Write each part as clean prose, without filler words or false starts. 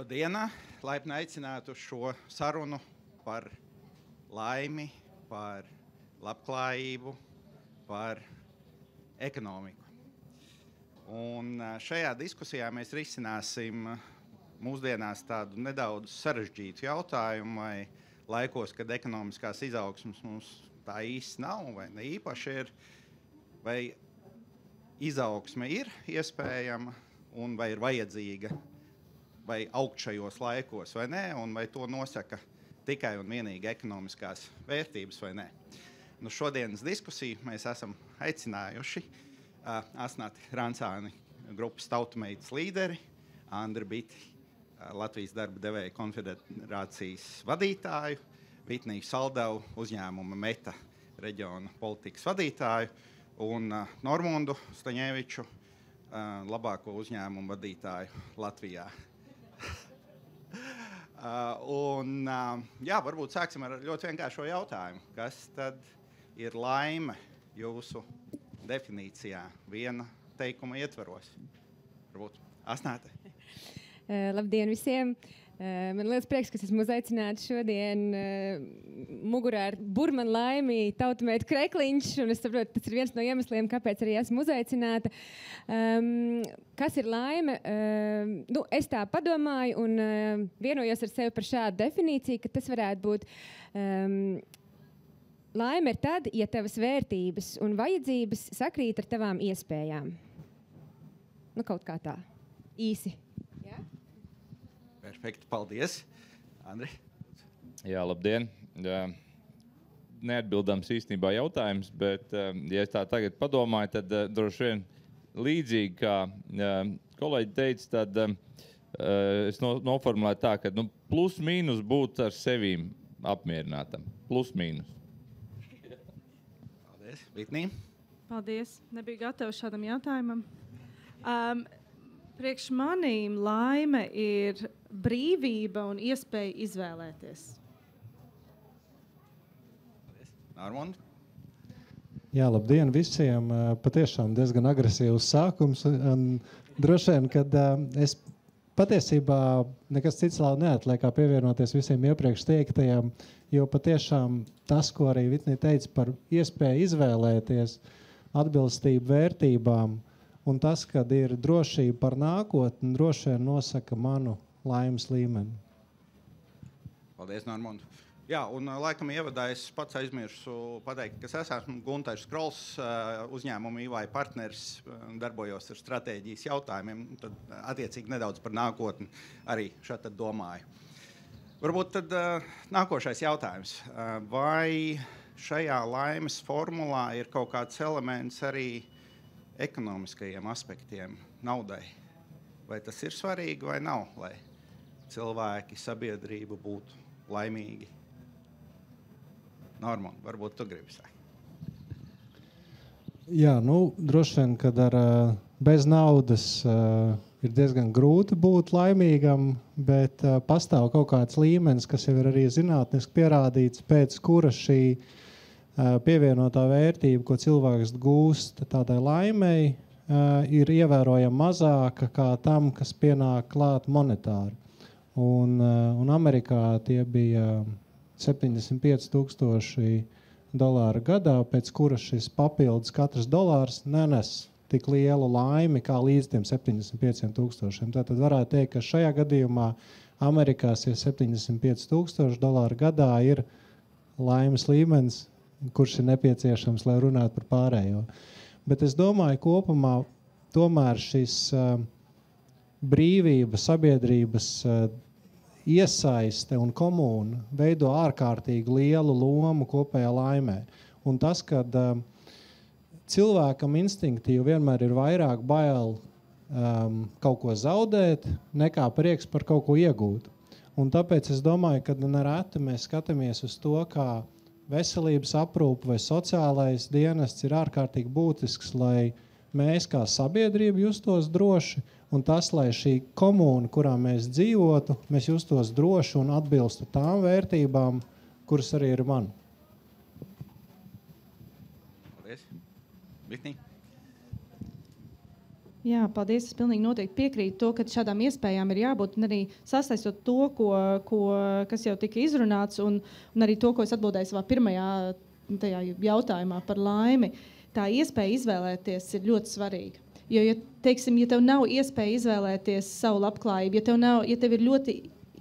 Labdien! Laipni aicināti uz šo sarunu par laimi, par labklājību, par ekonomiku. Un šajā diskusijā mēs risināsim mūsdienās tādu nedaudz sarežģītu jautājumu, vai laikos, kad ekonomiskās izaugsmes mums tā īsti nav, vai ne īpaši ir, vai izaugsme ir iespējama un vai ir vajadzīga, vai augt šajos laikos, vai nē, un vai to nosaka tikai un vienīgi ekonomiskās vērtības, vai nē. Nu, šodienas diskusiju mēs esam aicinājuši Asnati Rancāni, grupas Tautumeitas līderi, Andri Biti, Latvijas darba devēja konfederācijas vadītāju, Vitniju Saldavu, uzņēmuma Meta reģiona politikas vadītāju, un Normundu Staņeviču, labāko uzņēmumu vadītāju Latvijā. Varbūt sāksim ar ļoti vienkāršo jautājumu. Kas tad ir laime jūsu definīcijā viena teikuma ietvaros? Varbūt Asnāte. Labdien visiem! Man liels prieks, ka esmu uzaicināta šodien mugurā ar burmanu laimi Tautumeitu Krekliņš, un es saprotu, tas ir viens no iemesliem, kāpēc arī esmu uzaicināta. Kas ir laime? Es tā padomāju un vienojos ar sevi par šādu definīciju, ka tas varētu būt laime ir tad, ja tavas vērtības un vajadzības sakrīt ar tavām iespējām. Kaut kā tā. Īsi. Perfekti, paldies. Andri? Jā, labdien. Neatbildams īstenībā jautājums, bet, ja es tā tagad padomāju, tad droši vien līdzīgi, kā kolēģi teica, tad es noformulēju tā, ka plus mīnus būt ar sevīm apmierinātam. Plus mīnus. Paldies. Vitnī? Paldies. Nebiju gatava šādam jautājumam. Priekš manīm laime ir brīvība un iespēja izvēlēties. Nārmund? Jā, labdien visiem. Patiešām diezgan agresīvs sākums. Droši vien, kad es patiesībā nekas cits neatliek kā pievienoties visiem iepriekš teiktajiem, jo patiešām tas, ko arī Vitnī teica par iespēju izvēlēties, atbilstību vērtībām, un tas, kad ir drošība par nākotni, droši vien nosaka manu laimes līmeni. Paldies, Normund. Jā, un laikam ievadā es pats aizmirsu pateikt, kas es esmu Guntars Krols, uzņēmuma EY partneris, darbojos ar stratēģijas jautājumiem, tad attiecīgi nedaudz par nākotni arī šādi domāju. Varbūt tad nākošais jautājums. Vai šajā laimes formulā ir kaut kāds elements arī ekonomiskajiem aspektiem, naudai? Vai tas ir svarīgi vai nav, lai cilvēki, sabiedrība būtu laimīgi? Normand, varbūt tu gribi sākt. Jā, droši vien, kad bez naudas ir diezgan grūti būt laimīgam, bet pastāv kaut kāds līmenis, kas jau ir arī zinātniski pierādīts, pēc kura šī pievienotā vērtība, ko cilvēks gūst tādai laimei, ir ievērojami mazāka kā tam, kas pienāk klāt monetāri. Un Amerikā tie bija $75,000 gadā, pēc kura šis papildus katrs dolārs nenes tik lielu laimi kā līdz tiem 75,000. Tātad varētu teikt, ka šajā gadījumā Amerikā $75,000 gadā ir laimes līmenis, kurš ir nepieciešams, lai runātu par pārējo. Bet es domāju, kopumā tomēr šis brīvība, sabiedrības iesaiste un komūna veido ārkārtīgi lielu lomu kopējā laimē. Un tas, kad cilvēkam instinktīvi vienmēr ir vairāk bail kaut ko zaudēt, nekā prieks par kaut ko iegūt. Un tāpēc es domāju, ka nereti mēs skatāmies uz to, kā veselības aprūpe vai sociālais dienests ir ārkārtīgi būtisks, lai mēs kā sabiedrība justos droši, un tas, lai šī komūna, kurā mēs dzīvotu, mēs justos droši un atbilstu tām vērtībām, kuras arī ir man. Paldies. Vitnī? Jā, paldies. Es pilnīgi noteikti piekrītu to, ka šādām iespējām ir jābūt, un arī sasaistot to, kas jau tika izrunāts, un arī to, ko es atbildēju savā pirmajā tajā jautājumā par laimi. Tā iespēja izvēlēties ir ļoti svarīga. Jo, ja tev nav iespēja izvēlēties savu labklājību, ja tev ir ļoti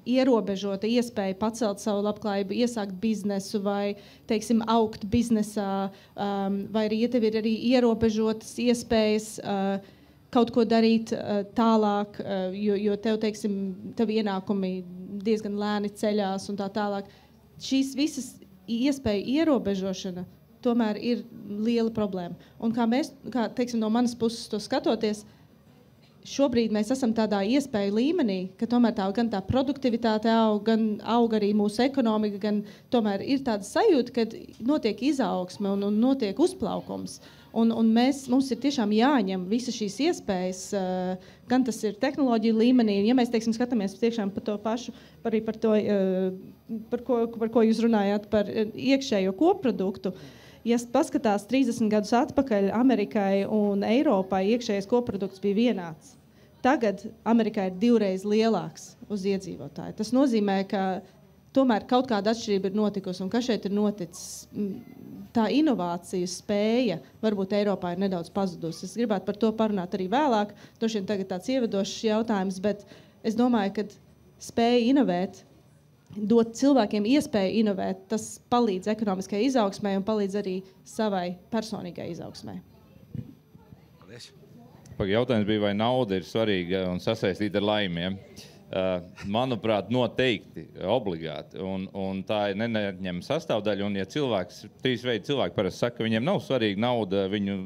ierobežota iespēja pacelt savu labklājību, iesākt biznesu vai, teiksim, augt biznesā, vai arī, ja tev ir arī ierobežotas iespējas kaut ko darīt tālāk, jo tev, teiksim, tev ienākumi diezgan lēni ceļās un tā tālāk. Šīs visas iespēja ierobežošana tomēr ir liela problēma. Un kā teiksim, no manas puses to skatoties, šobrīd mēs esam tādā iespēju līmenī, ka tomēr gan tā produktivitāte gan aug arī mūsu ekonomika, gan tomēr ir tāda sajūta, ka notiek izaugsme un notiek uzplaukums. Un mums ir tiešām jāņem visas šīs iespējas, gan tas ir tehnoloģija līmenī, ja mēs, teiksim, skatāmies tiešām par to pašu, arī par to, par ko jūs runājāt, par iekšējo koproduktu. Ja paskatās 30 gadus atpakaļ, Amerikai un Eiropai iekšējais koprodukts bija vienāds. Tagad Amerikā ir 2 reizes lielāks uz iedzīvotāju. Tas nozīmē, ka tomēr kaut kāda atšķirība ir notikusi. Un kas šeit ir noticis? Tā inovāciju spēja varbūt Eiropā ir nedaudz pazudusi. Es gribētu par to parunāt arī vēlāk. Droši vien tagad tāds ievadošs jautājums, bet es domāju, ka spēja inovēt, dot cilvēkiem iespēju inovēt, tas palīdz ekonomiskajai izaugsmai un palīdz arī savai personīgai izaugsmai. Paldies. Jautājums bija, vai nauda ir svarīga un sasaistīta ar laimiem. Manuprāt, noteikti, obligāti. Un tā ir neatņemama sastāvdaļa. Un, ja cilvēks, 3 veidi cilvēki parasti saka, ka viņiem nav svarīga nauda, viņu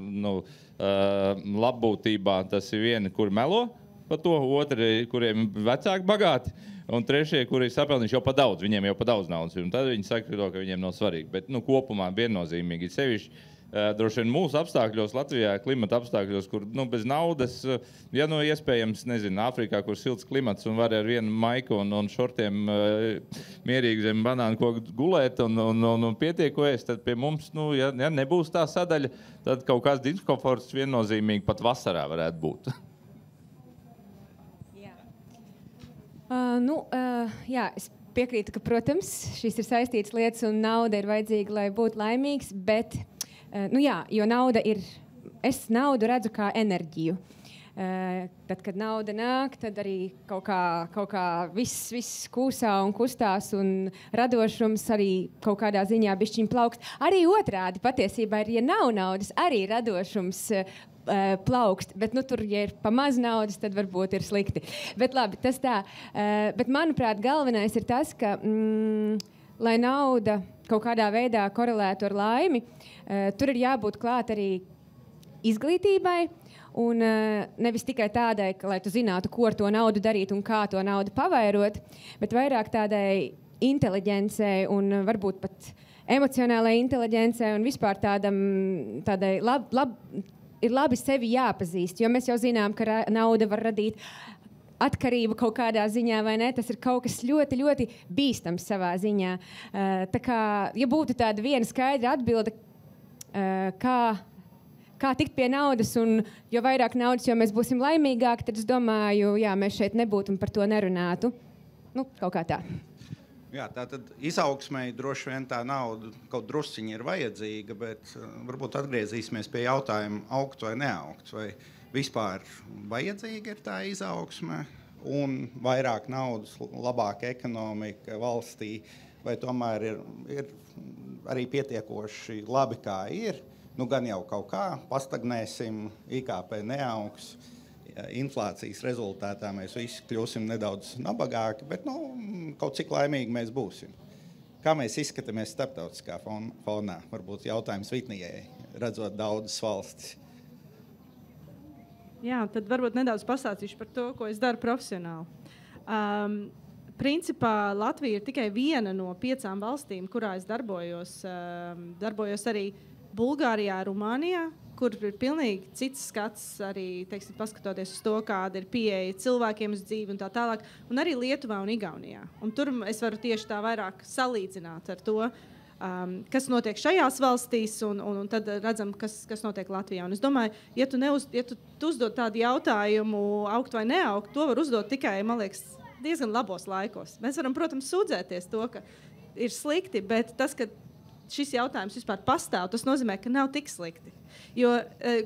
labbūtībā, tas ir vieni, kuri melo par to, otri, kuriem vecāki bagāti, un trešie, kuri saprot, viņš jau pa daudz, viņiem jau pa daudz naudas. Un tad viņi saka, ka viņiem nav svarīgi. Bet kopumā viennozīmīgi sevišķi. Droši vien mūsu apstākļos, Latvijā, klimata apstākļos, kur bez naudas, ja iespējams, nezinu, Āfrikā, kur silts klimats un var ar vienu maiku un šortiem mierīgi zem banānu koku gulēt un pietiekoties, tad pie mums, ja nebūs tā sadaļa, tad kaut kāds diskomforts viennozīmīgi pat vasarā varētu būt. Jā, es piekrītu, ka, protams, šīs ir saistītas lietas un nauda ir vajadzīga, lai būtu laimīgs, bet jo nauda ir, es naudu redzu kā enerģiju. Tad, kad nauda nāk, tad arī kaut kā viss kūsā un kustās un radošums arī kaut kādā ziņā bišķiņ plaukst. Arī otrādi patiesībā ir, ja nav naudas, arī radošums plaukst, bet tur, ja ir pa maz naudas, tad varbūt ir slikti. Bet labi, tas tā. Bet manuprāt, galvenais ir tas, ka lai nauda kaut kādā veidā korelētu ar laimi, tur ir jābūt klāt arī izglītībai, un nevis tikai tādai, lai tu zinātu, ko ar to naudu darīt un kā to naudu pavairot, bet vairāk tādai inteliģencei un varbūt pat emocionālai inteliģencei un vispār tādai ir labi sevi jāpazīst, jo mēs jau zinām, ka nauda var radīt atkarību kaut kādā ziņā, vai ne? Tas ir kaut kas ļoti, ļoti bīstams savā ziņā. Tā kā, ja būtu tāda viena skaidra atbilde, kā tikt pie naudas, un jo vairāk naudas, jo mēs būsim laimīgāki, tad es domāju, jā, mēs šeit nebūtu un par to nerunātu. Kaut kā tā. Jā, tātad izaugsmei droši vien tā nauda kaut drusciņi ir vajadzīga, bet varbūt atgriezīsimies pie jautājuma augt vai neaugt. Vai vispār vajadzīga ir tā izaugsme un vairāk naudas, labāka ekonomika valstī, vai tomēr ir arī pietiekoši labi, kā ir. Gan jau kaut kā pastagnēsim, IKP neaugs, inflācijas rezultātā mēs visi kļūsim nedaudz nabagāki, bet kaut cik laimīgi mēs būsim. Kā mēs izskatāmies starptautiskā fonā? Varbūt jautājums Vitnijai, redzot daudzas valstis. Jā, tad varbūt nedaudz pastāstīšu par to, ko es daru profesionāli. Principā Latvija ir tikai viena no 5 valstīm, kurā es darbojos. Darbojos arī Bulgārijā, Rumānijā, kur ir pilnīgi cits skats, arī paskatoties uz to, kāda ir pieeja cilvēkiem uz dzīvi un tā tālāk, un arī Lietuvā un Igaunijā. Un tur es varu tieši tā vairāk salīdzināt ar to. kas notiek šajās valstīs, un tad redzam, kas notiek Latvijā. Un es domāju, ja tu uzdod tādu jautājumu, augt vai neaugt, to var uzdot tikai, man liekas, diezgan labos laikos. Mēs varam, protams, sūdzēties to, ka ir slikti, bet tas, ka šis jautājums vispār pastāv, tas nozīmē, ka nav tik slikti. Jo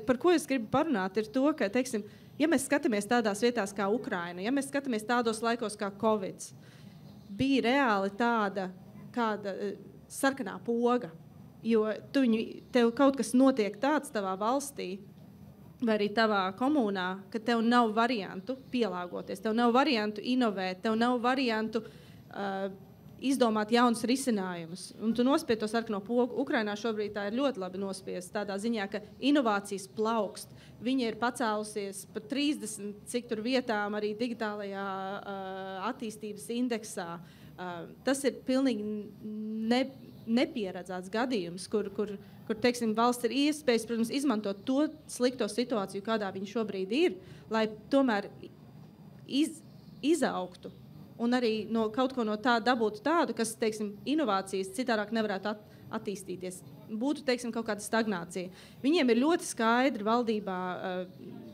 par ko es gribu parunāt, ir to, ka, teiksim, ja mēs skatāmies tādās vietās kā Ukraina, ja mēs skatāmies tādos laikos kā Covid, bija reāli tāda sarkanā poga, jo tev kaut kas notiek tāds tavā valstī vai arī tavā komunā, ka tev nav variantu pielāgoties, tev nav variantu inovēt, tev nav variantu izdomāt jaunus risinājumus. Un tu nospied to sarkano pogu. Ukrainā šobrīd tā ir ļoti labi nospiest tādā ziņā, ka inovācijas plaukst. Viņa ir pacēlusies par 30 cik tur vietām arī digitālajā attīstības indeksā. Tas ir pilnīgi nepieredzēts gadījums, kur teiksim, valsts ir iespējas, protams, izmantot to slikto situāciju, kādā viņa šobrīd ir, lai tomēr izaugtu un arī kaut ko no tā dabūtu tādu, kas, teiksim, inovācijas citādāk nevarētu attīstīties. Būtu, teiksim, kaut kāda stagnācija. Viņiem ir ļoti skaidri valdībā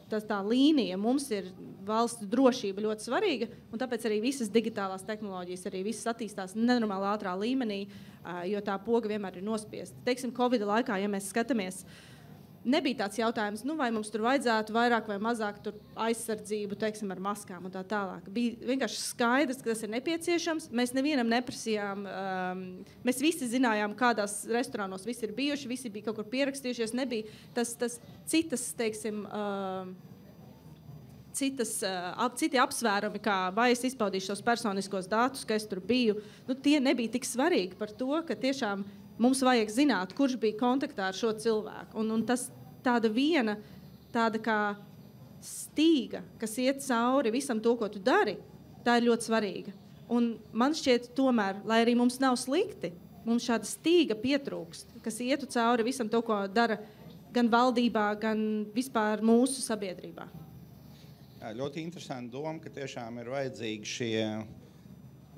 tā līnija. Mums ir valsts drošība ļoti svarīga, un tāpēc arī visas digitālās tehnoloģijas, arī visas attīstās nenormāli ātrā līmenī, jo tā poga vienmēr ir nospiesta. Teiksim, Covid laikā, ja mēs skatāmies, nebija tāds jautājums, vai mums tur vajadzētu vairāk vai mazāk tur aizsardzību, teiksim, ar maskām un tā tālāk. Bija vienkārši skaidrs, ka tas ir nepieciešams. Mēs nevienam neprasījām, mēs visi zinājām, kādās restorānos visi ir bijuši, visi bija kaut kur pierakstījušies, nebija tas citas, teiksim, citi apsvērumi, kā vai es izpaudīšu savus personiskos datus, ka es tur biju, tie nebija tik svarīgi par to, ka tiešām mums vajag zināt, kurš bija kontaktā ar šo cilvēku. Un tas tāda kā stīga, kas iet cauri visam to, ko tu dari, tā ir ļoti svarīga. Un man šķiet tomēr, lai arī mums nav slikti, mums šāda stīga pietrūkst, kas ietu cauri visam to, ko dara gan valdībā, gan vispār mūsu sabiedrībā. Jā, ļoti interesanti doma, ka tiešām ir vajadzīgi šie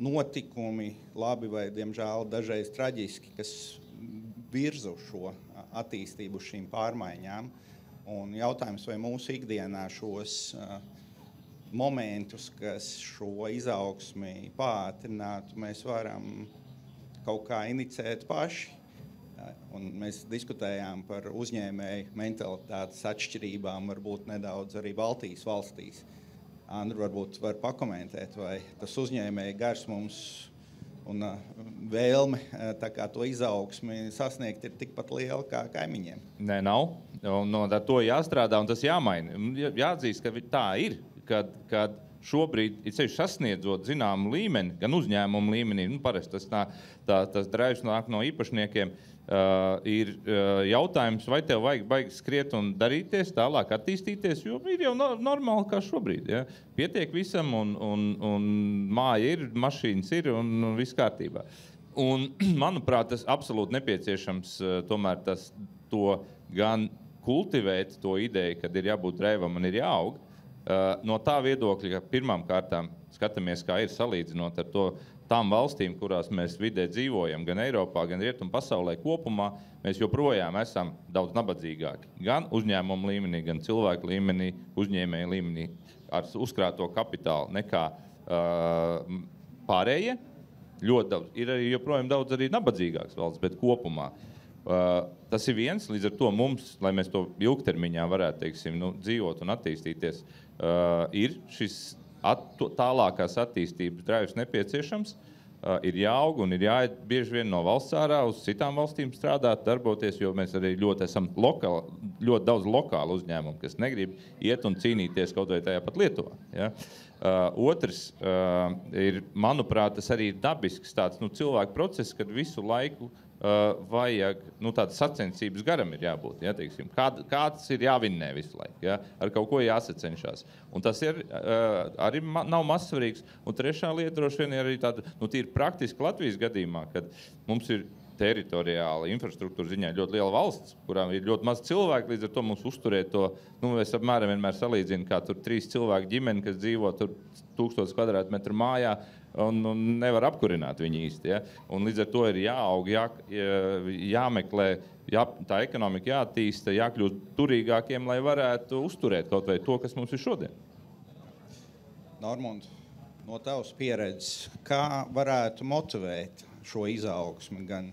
notikumi, labi vai, diemžēl, dažreiz traģiski, kas virza uz šo attīstību, uz šīm pārmaiņām. Un jautājums, vai mūsu ikdienā šos momentus, kas šo izaugsmi pātrinātu, mēs varam kaut kā inicēt paši. Un mēs diskutējām par uzņēmēju mentalitātes atšķirībām, varbūt nedaudz arī Baltijas valstīs. Andru varbūt var pakomentēt, vai tas uzņēmēju gars mums un vēlme tā kā to izaugsmi sasniegt ir tikpat liela kā kaimiņiem. Nē, nav. Un ar to jāstrādā un tas jāmaina. Jāatzīst, ka tā ir, kad šobrīd ir ceļš sasniedzot zināmu līmeni, gan uzņēmumu līmenī, parasti tas drives nāk no īpašniekiem, ir jautājums, vai tev vajag baigi skriet un darīties, tālāk attīstīties, jo ir jau normāli kā šobrīd. Ja? Pietiek visam un māja ir, mašīnas ir un viss kārtībā. Un, manuprāt, tas absolūti nepieciešams tomēr to gan kultivēt, to ideju, kad ir jābūt drēvam un ir jāaug. No tā viedokļa, ka pirmām kārtām skatāmies, kā ir salīdzinot ar tām valstīm, kurās mēs vidē dzīvojam, gan Eiropā, gan Rietumu pasaulē kopumā, mēs joprojām esam daudz nabadzīgāki. Gan uzņēmumu līmenī, gan cilvēku līmenī, uzņēmēju līmenī ar uzkrāto kapitālu nekā pārējie. Ļoti daudz. Ir arī joprojām daudz arī nabadzīgāks valsts, bet kopumā. Tas ir viens, līdz ar to mums, lai mēs to ilgtermiņā varētu, teiksim, dzīvot un attīstīties, ir šis tālākās attīstības drives nepieciešams, ir jāaug un ir jāiet bieži vien no valsts ārā uz citām valstīm strādāt, darboties, jo mēs arī ļoti esam ļoti daudz lokālu uzņēmumu, kas negrib iet un cīnīties kaut vai tajā pat Lietuvā. Ja? Otrs ir, manuprāt, tas arī dabisks tāds cilvēku process, kad visu laiku vajag, tādas sacensības garam ir jābūt, ja, teiksim. Kāds ir jāvinnē visu laiku, ja, ar kaut ko jāsacenšās. Un tas ir, arī nav mazsvarīgs. Un trešā lieta droši vien ir arī tāda, tīri praktiski Latvijas gadījumā, kad mums ir teritoriāla infrastruktūra ziņā ļoti liela valsts, kurām ir ļoti maz cilvēku, līdz ar to mums uzturēt to, es apmēram vienmēr salīdzinu, kā tur 3 cilvēku ģimeni, kas dzīvo tur 1000 kvadrātmetru mājā, un nevar apkurināt viņu īsti. Ja? Un līdz ar to ir jāaug, jāmeklē, tā ekonomika jāattīsta, jākļūst turīgākiem, lai varētu uzturēt kaut vai to, kas mums ir šodien. Normund, no tavas pieredzes, kā varētu motivēt šo izaugsmi gan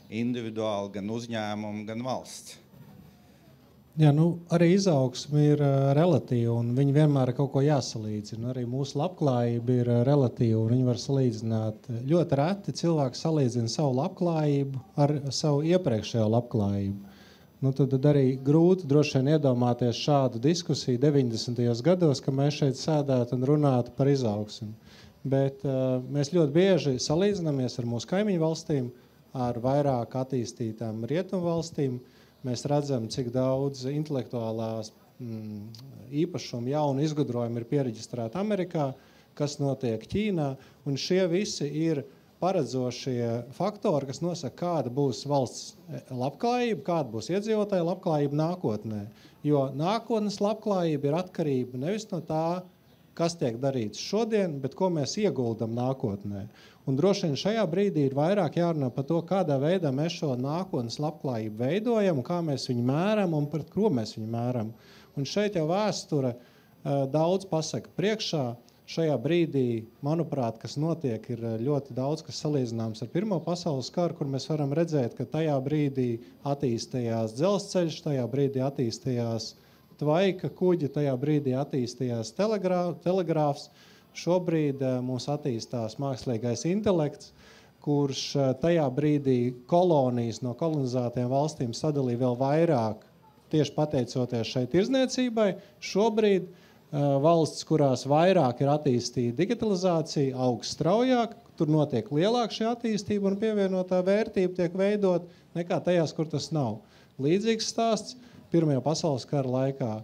individuāli, gan uzņēmumu, gan valsts? Jā, arī izaugsme ir relatīva, un viņi vienmēr ir kaut ko jāsalīdzina. Arī mūsu labklājība ir relatīva, un viņi var salīdzināt. Ļoti reti cilvēki salīdzina savu labklājību ar savu iepriekšējo labklājību. Tad arī grūti droši vien iedomāties šādu diskusiju 90. gados, ka mēs šeit sēdētu un runātu par izaugsmi. Bet mēs ļoti bieži salīdzinamies ar mūsu kaimiņu valstīm, ar vairāk attīstītām rietumu valstīm. Mēs redzam, cik daudz intelektuālās īpašumu jaunu izgudrojumu ir piereģistrēti Amerikā, kas notiek Ķīnā, un šie visi ir paredzošie faktori, kas nosaka, kāda būs valsts labklājība, kāda būs iedzīvotāja labklājība nākotnē. Jo nākotnes labklājība ir atkarība nevis no tā, kas tiek darīts šodien, bet ko mēs ieguldam nākotnē. Un droši vien šajā brīdī ir vairāk jārunā par to, kādā veidā mēs šo nākotnes labklājību veidojam, kā mēs viņu mēram un par ko mēs viņu mēram. Un šeit jau vēsture daudz pasaka priekšā. Šajā brīdī, manuprāt, kas notiek, ir ļoti daudz, kas salīdzināms ar Pirmo pasaules karu, kur mēs varam redzēt, ka tajā brīdī attīstījās dzelzceļš, tajā brīdī attīstījās tvaika kuģi, tajā brīdī attīstījās telegrāfs. Šobrīd mums attīstās mākslīgais intelekts, kurš tajā brīdī kolonijas no kolonizētajām valstīm sadalīja vēl vairāk, tieši pateicoties šai tirdzniecībai. Šobrīd valsts, kurās vairāk ir attīstīta digitalizācija, aug straujāk, tur notiek lielāka šī attīstība un pievienotā vērtība tiek veidot nekā tajās, kur tas nav. Līdzīgs stāsts Pirmajā pasaules kara laikā.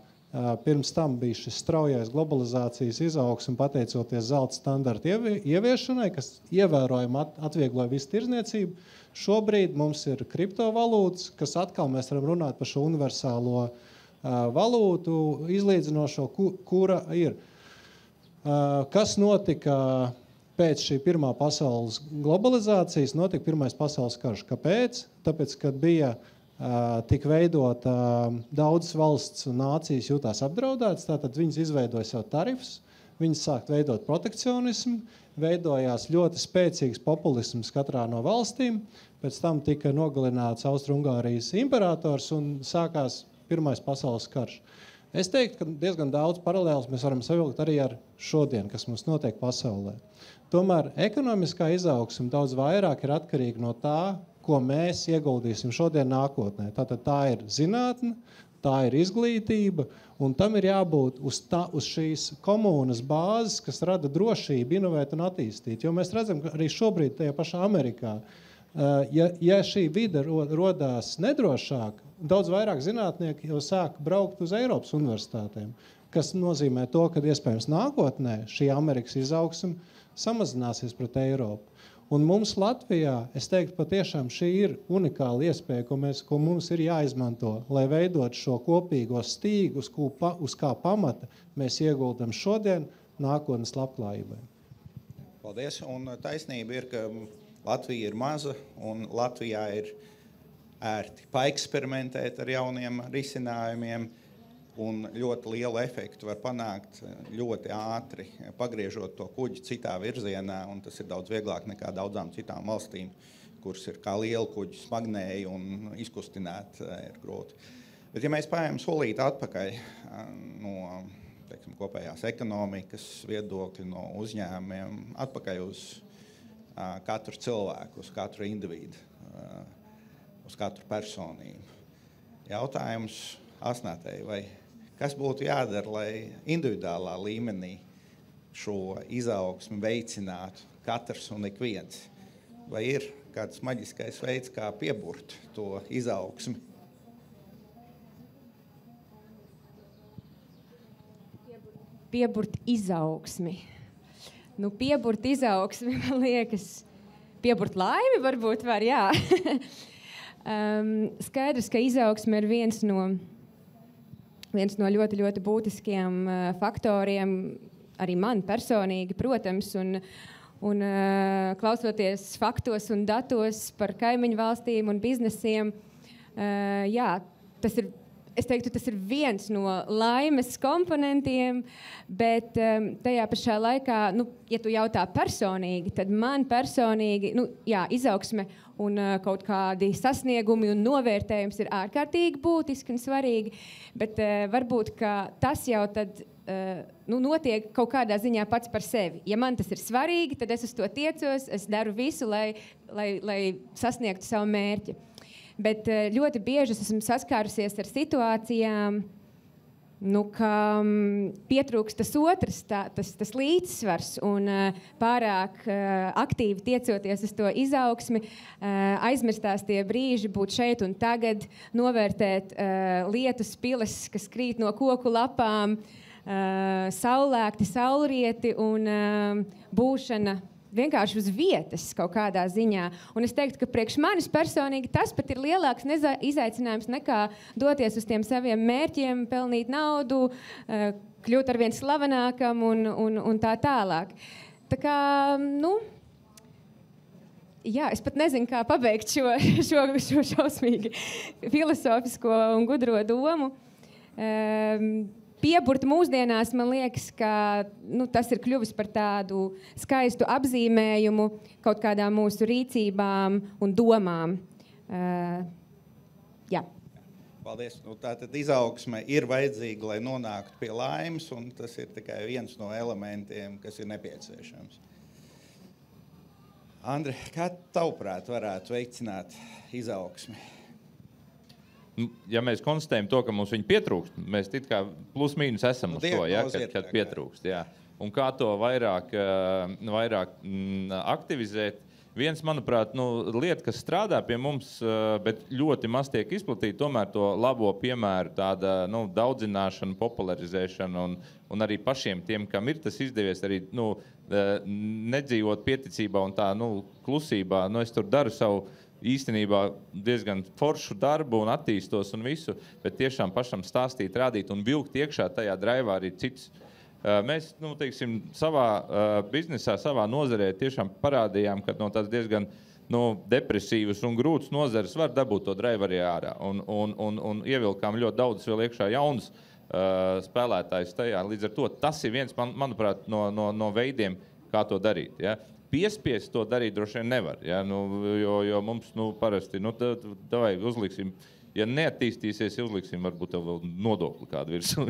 Pirms tam bija šis straujais globalizācijas izaugsme pateicoties zelta standarta ieviešanai, kas ievērojami atviegloja visu tirdzniecību. Šobrīd mums ir kriptovalūtas, kas atkal mēs varam runāt par šo universālo valūtu izlīdzinošo, kura ir. Kas notika pēc šī Pirmā pasaules globalizācijas? Notika Pirmais pasaules karš. Kāpēc? Tāpēc, kad bija tik veidot daudzas valsts un nācijas jūtās apdraudētas, tātad viņas izveidoja sev tarifus, viņas sākt veidot protekcionismu, veidojās ļoti spēcīgs populisms katrā no valstīm, pēc tam tika nogalināts Austru-Ungārijas imperators un sākās Pirmais pasaules karš. Es teiktu, ka diezgan daudz paralēlus mēs varam savilkt arī ar šodien, kas mums notiek pasaulē. Tomēr ekonomiskā izaugsme daudz vairāk ir atkarīga no tā, ko mēs ieguldīsim šodien nākotnē. Tātad tā ir zinātne, tā ir izglītība, un tam ir jābūt uz šīs komunas bāzes, kas rada drošību, inovēt un attīstīt. Jo mēs redzam, ka arī šobrīd tajā pašā Amerikā, ja šī vide rodās nedrošāk, daudz vairāk zinātnieki jau sāk braukt uz Eiropas universitātēm, kas nozīmē to, ka iespējams nākotnē šī Amerikas izaugsme samazināsies pret Eiropu. Un mums Latvijā, es teiktu, patiešām šī ir unikāla iespēja, ko mums ir jāizmanto, lai veidot šo kopīgo stīgu, uz kā pamata mēs ieguldam šodien nākotnes labklājībai. Paldies. Un taisnība ir, ka Latvija ir maza un Latvijā ir ērti paeksperimentēt ar jauniem risinājumiem. Un ļoti lielu efektu var panākt ļoti ātri, pagriežot to kuģi citā virzienā, un tas ir daudz vieglāk nekā daudzām citām valstīm, kuras ir kā liela kuģi smagnēji un izkustināt ir grūti. Bet ja mēs paējam solīt atpakaļ no kopējās ekonomikas viedokļa, no uzņēmumiem, atpakaļ uz katru cilvēku, uz katru individu, uz katru personību. Jautājums Asnātei, vai kas būtu jādara, lai individuālā līmenī šo izaugsmi veicinātu katrs un ik viens? Vai ir kāds maģiskais veids, kā pieburt to izaugsmi? Pieburt izaugsmi. Pieburt izaugsmi, man liekas, Pieburt laimi varbūt var, jā. Skaidrs, ka izaugsme ir viens no ļoti, ļoti būtiskiem faktoriem, arī man personīgi, protams, un klausoties faktos un datos par kaimiņu valstīm un biznesiem, jā, es teiktu, tas ir viens no laimes komponentiem, bet tajā pašā laikā, ja tu jautā personīgi, tad man personīgi, izaugsme un kaut kādi sasniegumi un novērtējums ir ārkārtīgi būtiski un svarīgi, bet varbūt, ka tas jau tad notiek kaut kādā ziņā pats par sevi. Ja man tas ir svarīgi, tad es uz to tiecos, es daru visu, lai sasniegtu savu mērķi. Bet ļoti bieži es esmu saskārusies ar situācijām, ka pietrūkst tas otrs, tas līdzsvars un pārāk aktīvi tiecoties uz to izaugsmi, aizmirstās tie brīži būt šeit un tagad, novērtēt lietus piles, kas krīt no koku lapām, saulēkti, saulrieti un būšana vienkārši uz vietas kaut kādā ziņā. Un es teiktu, ka priekš manis personīgi tas pat ir lielāks izaicinājums nekā doties uz tiem saviem mērķiem, pelnīt naudu, kļūt arvien slavenākam un tā tālāk. Tā kā, jā, es pat nezinu, kā pabeigt šo šausmīgi filozofisko un gudro domu. Pieburt mūsdienās, man liekas, ka tas ir kļuvis par tādu skaistu apzīmējumu kaut kādām mūsu rīcībām un domām. Jā. Paldies. Tātad izaugsme ir vajadzīga, lai nonāktu pie laimes, un tas ir tikai viens no elementiem, kas ir nepieciešams. Andri, kā tavuprāt varētu veicināt izaugsmi? Ja mēs konstatējam to, ka mums viņa pietrūkst, mēs it kā plus mīnus esam uz to, ja, kad pietrūkst. Jā. Un kā to vairāk aktivizēt? Viens, manuprāt, lieta, kas strādā pie mums, bet ļoti maz tiek izplatīta, tomēr to labo piemēru tāda daudzināšana, popularizēšana un arī pašiem tiem, kam ir tas izdevies, arī nedzīvot pieticībā un tā klusībā. Es tur daru savu īstenībā diezgan foršu darbu un attīstos un visu, bet tiešām pašam stāstīt, rādīt un vilkt iekšā tajā draivā arī citus. Mēs, teiksim, savā biznesā, savā nozarē tiešām parādījām, ka no tās diezgan depresīvas un grūtas nozares var dabūt to draivu arī ārā. Un ievilkām ļoti daudz vēl iekšā jaunus spēlētājus tajā. Līdz ar to tas ir viens, manuprāt, no veidiem, kā to darīt. Ja? Piespiest to darīt droši vien nevar, ja? Jo mums parasti, davai uzliksim, ja neattīstīsies, uzliksim varbūt tev vēl nodokli kādu virsmu.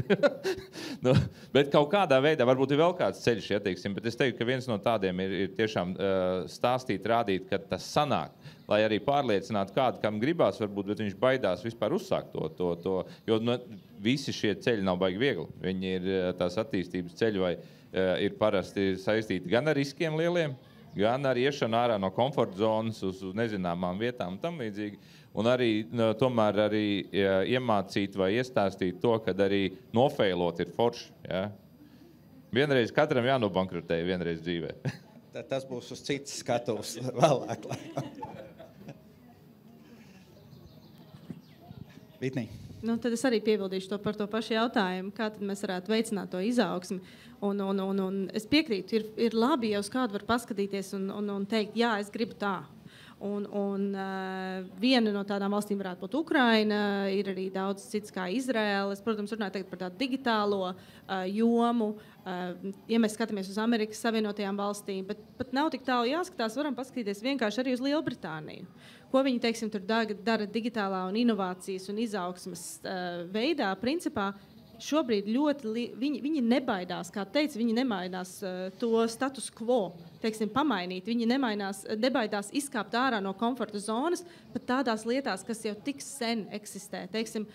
Bet kaut kādā veidā varbūt ir vēl kāds ceļš, ja, teiksim, bet es teiktu, ka viens no tādiem ir tiešām stāstīt, rādīt, ka tas sanāk, lai arī pārliecinātu kādu, kam gribās varbūt, bet viņš baidās vispār uzsākt to, jo visi šie ceļi nav baigi viegli. Viņi ir tās attīstības ceļi vai ir parasti saistīti gan ar riskiem lieliem, gan ar iešanu ārā no komforta zonas uz nezināmām vietām un tam līdzīgi. Un arī tomēr arī iemācīt vai iestāstīt to, kad arī nofeilot ir forši. Ja? Vienreiz katram jānobankrotē vienreiz dzīvē. Tas būs uz citas skatuves vēlāk. Vitnī. Tad es arī piebildīšu par to pašu jautājumu, kā tad mēs varētu veicināt to izaugsmi. Un es piekrītu, ir labi, ja uz kādu var paskatīties un teikt, jā, es gribu tā. Viena no tādām valstīm varētu būt Ukraina, ir arī daudz cits kā Izraēla. Es, protams, runāju tagad par tādu digitālo jomu. Ja mēs skatāmies uz Amerikas Savienotajām valstīm, bet pat nav tik tālu jāskatās, varam paskatīties vienkārši arī uz Lielbritāniju. Ko viņi, teiksim, tur dara digitālā un inovācijas un izaugsmes veidā, principā, šobrīd viņi nebaidās, kā teica, viņi nebaidās to status quo, teiksim, pamainīt. Viņi nebaidās izkāpt ārā no komforta zonas, pat tādās lietās, kas jau tik sen eksistē. Teiksim,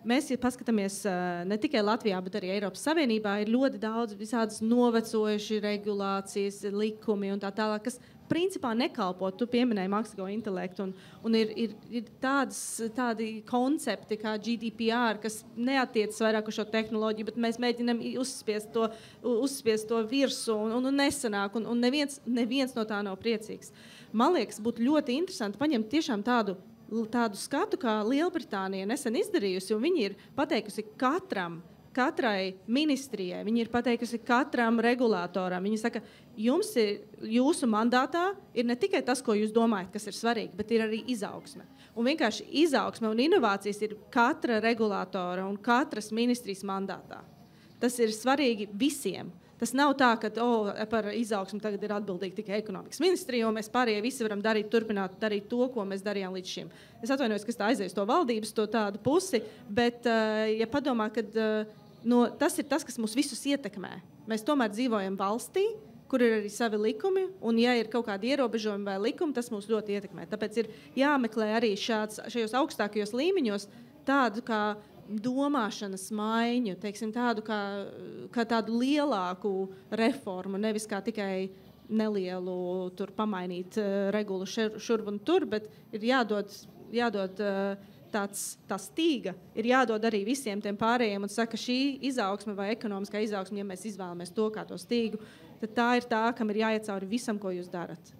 mēs, ja paskatāmies ne tikai Latvijā, bet arī Eiropas Savienībā, ir ļoti daudz visādas novecojuši regulācijas, likumi un tā tālāk, kas principā nekalpo. Tu pieminēji mākslīgo intelektu, un ir tādi koncepti kā GDPR, kas neatiecas vairāk uz šo tehnoloģiju, bet mēs mēģinām uzspiest to virsū un nesanāk, un neviens no tā nav priecīgs. Man liekas, būtu ļoti interesanti paņemt tiešām tādu skatu, kā Lielbritānija nesen izdarījusi, un viņi ir pateikusi katrai ministrijai, viņi ir pateikusi katram regulātoram. Viņi saka, jūsu mandātā ir ne tikai tas, ko jūs domājat, kas ir svarīgi, bet ir arī izaugsme. Un vienkārši izaugsme un inovācijas ir katra regulātora un katras ministrijas mandātā. Tas ir svarīgi visiem. Tas nav tā, ka par izaugsmu tagad ir atbildīgi tikai ekonomikas ministrija, un mēs pārējie visi varam turpināt darīt to, ko mēs darījām līdz šim. Es atvainojos, ka tā aizies to valdības, to tādu pusi, bet, ja padomā, ka tas ir tas, kas mūs visus ietekmē. Mēs tomēr dzīvojam valstī, kur ir arī savi likumi, un ja ir kaut kādi ierobežojumi vai likumi, tas mūs ļoti ietekmē. Tāpēc ir jāmeklē arī šajos augstākajos līmeņos tādu kā domāšanas maiņu, teiksim, tādu kā tādu lielāku reformu, nevis kā tikai nelielu tur pamainīt regulu šurp un tur, bet ir jādod tā stīga, ir jādod arī visiem tiem pārējiem un saka, šī izaugsme vai ekonomiskā izaugsme, ja mēs izvēlamies to kā to stīgu, tad tā ir tā, kam ir jāiet cauri visam, ko jūs darat.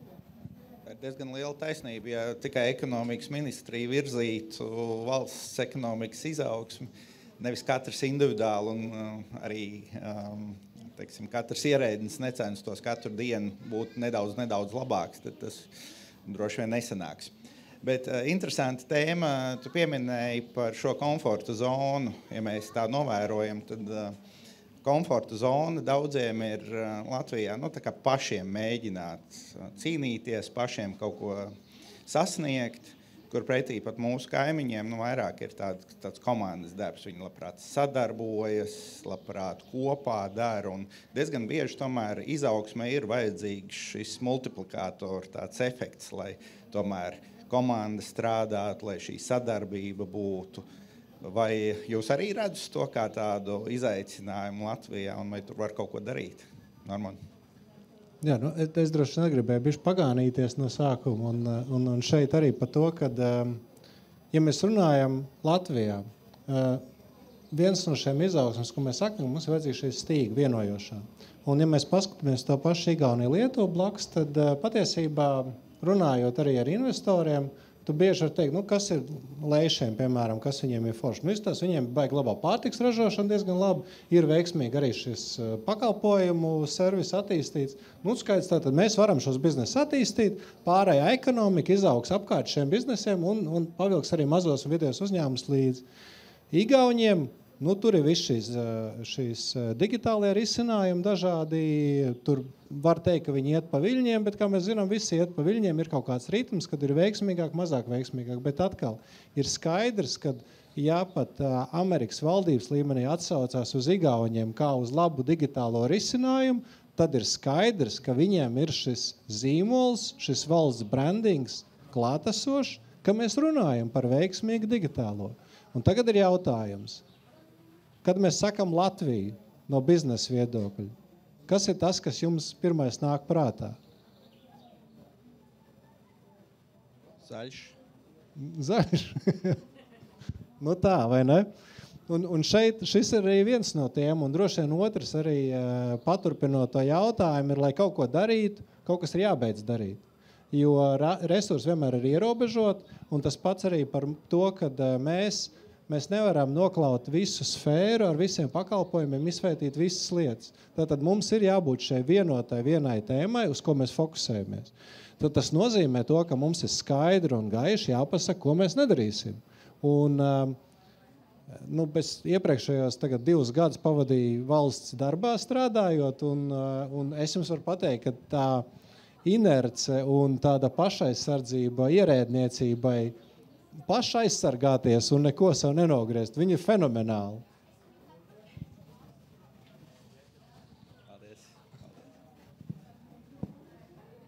Ir diezgan liela taisnība, ja tikai ekonomikas ministrija virzītu valsts ekonomikas izaugsmi, nevis katrs individuāli un arī teiksim, katrs ierēdnis necenstos katru dienu būt nedaudz labāks, tad tas droši vien nesanāks. Bet interesanta tēma, tu pieminēji par šo komforta zonu, ja mēs tā novērojam, tad komforta zona daudziem ir Latvijā tā kā pašiem mēģināt cīnīties, pašiem kaut ko sasniegt, kur pretī pat mūsu kaimiņiem vairāk ir tāds komandas darbs. Viņi labprāt sadarbojas, labprāt kopā dara, un diezgan bieži tomēr izaugsmē ir vajadzīgs šis multiplikātor tāds efekts, lai tomēr komanda strādātu, lai šī sadarbība būtu. Vai jūs arī redzat to kā tādu izaicinājumu Latvijā, un vai tur var kaut ko darīt? Norman? Jā, es droši negribēju bišķi pagānīties no sākuma, un šeit arī par to, ka, ja mēs runājam Latvijā, viens no šiem izaugsmes, ko mēs sakam, mums ir vajadzīgs šī stīga vienojošā. Un ja mēs paskatāmies to pašu Igauniju Lietuvu blakus, tad patiesībā runājot arī ar investoriem, tu bieži var teikt, kas ir lēšiem, piemēram, kas viņiem ir forši. Viņiem baigi labā pārtiks ražošana diezgan labi, ir veiksmīgi arī šis pakalpojumu servis attīstīts. Skaidrs, tātad mēs varam šos biznesus attīstīt, pārējā ekonomika izaugs apkārt šiem biznesiem un pavilks arī mazos un vidējos uzņēmumus līdz Igauņiem. Tur ir viss šīs digitālie risinājumi dažādi. Tur var teikt, ka viņi iet pa viļņiem, bet, kā mēs zinām, visi iet pa viļņiem. Ir kaut kāds ritms, kad ir veiksmīgāk, mazāk veiksmīgāk. Bet atkal ir skaidrs, ka ja pat Amerikas valdības līmenī atsaucās uz Igauņiem kā uz labu digitālo risinājumu, tad ir skaidrs, ka viņiem ir šis zīmols, šis valsts brandings klātesošs, ka mēs runājam par veiksmīgu digitālo. Un tagad ir jautājums. Kad mēs sakam Latviju no biznesa viedokļa, kas ir tas, kas jums pirmais nāk prātā? Zaļš. Zaļš. Tā, vai ne? Un šeit šis ir arī viens no tiem, un droši vien otrs arī paturpinot to jautājumu, ir, lai kaut ko darītu, kaut kas ir jābeidz darīt. Jo resursi vienmēr ir ierobežot, un tas pats arī par to, ka mēs nevaram noklaut visu sfēru ar visiem pakalpojumiem, izvērtīt visas lietas. Tātad mums ir jābūt šai vienai tēmai, uz ko mēs fokusējamies. Tad tas nozīmē to, ka mums ir skaidri un gaiši jāpasaka, ko mēs nedarīsim. Un iepriekšējos 2 gadus pavadīju valsts darbā strādājot, un es jums varu pateikt, ka tā inerce un tāda pašaizsardzība ierēdniecībai pašaizsargāties un neko sev nenogriezt. Viņi ir fenomenāli. Paldies.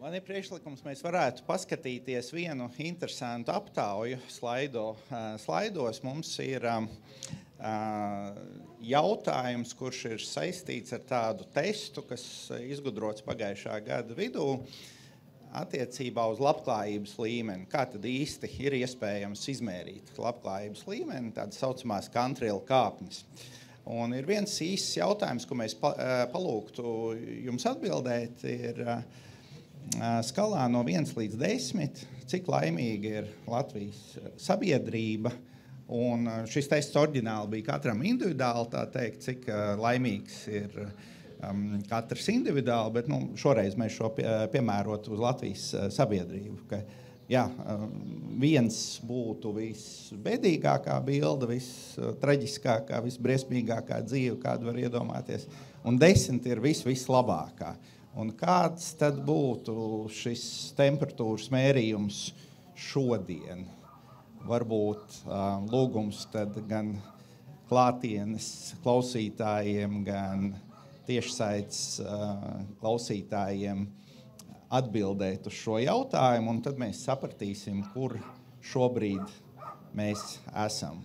Man ir priekšlikums, mēs varētu paskatīties vienu interesantu aptauju slaidos. Mums ir jautājums, kurš ir saistīts ar tādu testu, kas izgudrots pagājušā gada vidū. attiecībā uz labklājības līmeni. Kā tad īsti ir iespējams izmērīt labklājības līmeni, tādas saucamās kantrila kāpnes? Un ir viens īsts jautājums, ko mēs palūgtu jums atbildēt, ir skalā no 1 līdz 10, cik laimīga ir Latvijas sabiedrība. Un šis tests oriģināli bija katram individuāli, tā teikt, cik laimīgs ir katrs individuāli, bet šoreiz mēs šo piemērot uz Latvijas sabiedrību. Ka, viens būtu visbēdīgākā bilde, vistraģiskākā, visbriesmīgākā dzīve, kādu var iedomāties, un 10 ir vislabākā. Un kāds tad būtu šis temperatūras mērījums šodien? Varbūt lūgums tad gan klātienes klausītājiem, gan tiešsaites klausītājiem atbildēt uz šo jautājumu, un tad mēs sapratīsim, kur šobrīd mēs esam.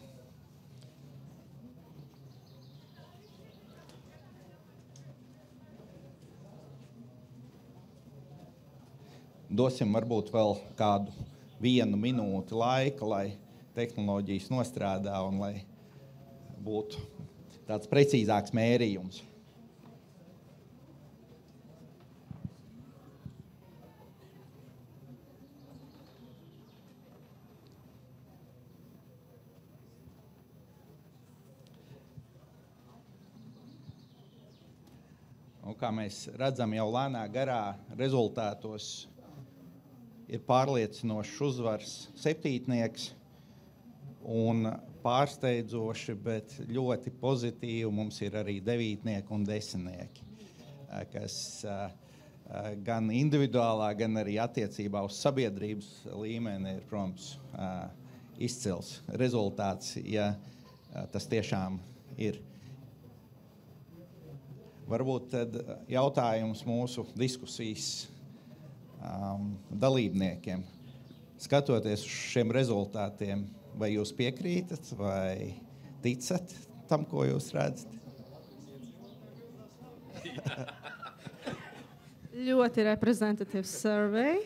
Dosim varbūt vēl kādu 1 minūti laika, lai tehnoloģijas nostrādā un lai būtu tāds precīzāks mērījums. Un kā mēs redzam, jau lēnā garā rezultātos ir pārliecinošs uzvars septītnieks un pārsteidzoši, bet ļoti pozitīvi mums ir arī devītnieki un desmitnieki, kas gan individuālā, gan arī attiecībā uz sabiedrības līmeni ir, protams, izcils rezultāts, ja tas tiešām ir. Varbūt tad jautājums mūsu diskusijas dalībniekiem. Skatoties uz šiem rezultātiem, vai jūs piekrītat vai ticat tam, ko jūs redzat? Ļoti reprezentative survey.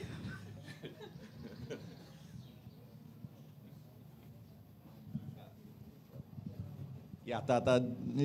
Jā, tā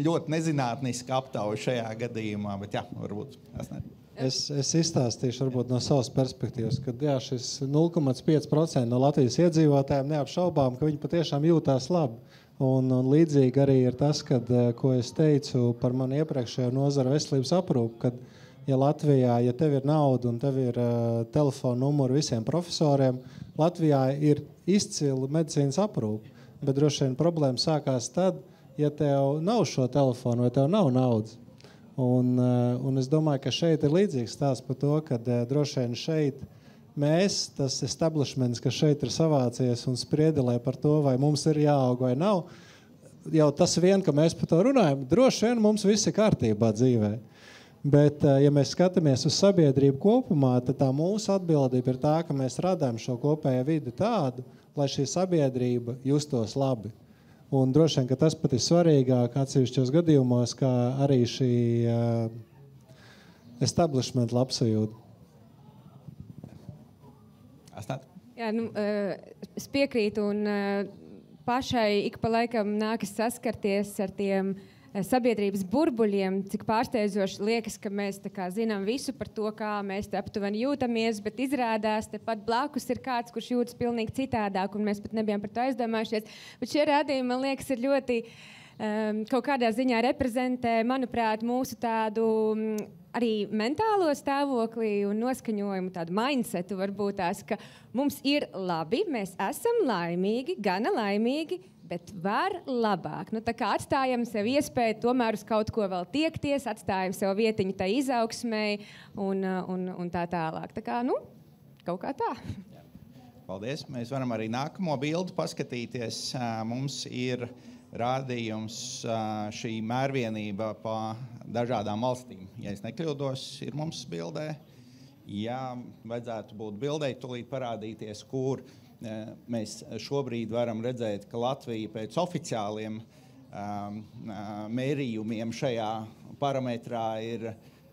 ļoti nezinātniska aptauja šajā gadījumā, bet varbūt es ne. Es izstāstīšu varbūt no savas perspektīvas, ka šis 0,5% no Latvijas iedzīvotājiem neapšaubām, ka viņi patiešām jūtās labi. Un līdzīgi arī ir tas, ko es teicu par manu iepriekšējo nozaru veselības aprūpu, kad Latvijā, ja tev ir nauda un tev ir telefona numuri visiem profesoriem, Latvijā ir izcila medicīnas aprūpe. Bet droši vien problēma sākās tad, ja tev nav šo telefonu vai tev nav naudas. Un es domāju, ka šeit ir līdzīgs stāsts par to, ka droši vien šeit mēs, tas establishments, kas šeit ir savācies un spriedelē par to, vai mums ir jāaug vai nav, jau tas vien, ka mēs par to runājam, droši vien mums viss ir kārtībā dzīvē. Bet, ja mēs skatāmies uz sabiedrību kopumā, tad tā mūsu atbildība ir tā, ka mēs radām šo kopējo vidi tādu, lai šī sabiedrība justos labi. Un droši vien, ka tas pat ir svarīgāk atsevišķos gadījumos, kā arī šī establishment labsajūta. Jā, es piekrītu, un pašai ik pa laikam nākas saskarties ar tiem sabiedrības burbuļiem, cik pārsteidzoši liekas, ka mēs zinām visu par to, kā mēs aptuveni jūtamies, bet izrādās tepat blakus ir kāds, kurš jūtas pilnīgi citādāk, un mēs pat nebijām par to aizdomājušies. Bet šie rādījumi, man liekas, ir ļoti kaut kādā ziņā reprezentē, manuprāt, mūsu tādu arī mentālo stāvokli un noskaņojumu, tādu mindsetu varbūt tās, ka mums ir labi, mēs esam laimīgi, gana laimīgi, bet var labāk. Tā kā atstājam sev iespēju tomēr uz kaut ko vēl tiekties, atstājam sev vietiņu tai izaugsmei un tā tālāk. Tā kā, kaut kā tā. Paldies. Mēs varam arī nākamo bildi paskatīties. Mums ir rādījums šī mērvienība pa dažādām valstīm. Ja es nekļūdos, ir mums bildē. Jā, vajadzētu būt bildē, tūlīt parādīties, kur mēs šobrīd varam redzēt, ka Latvija pēc oficiāliem mērījumiem šajā parametrā ir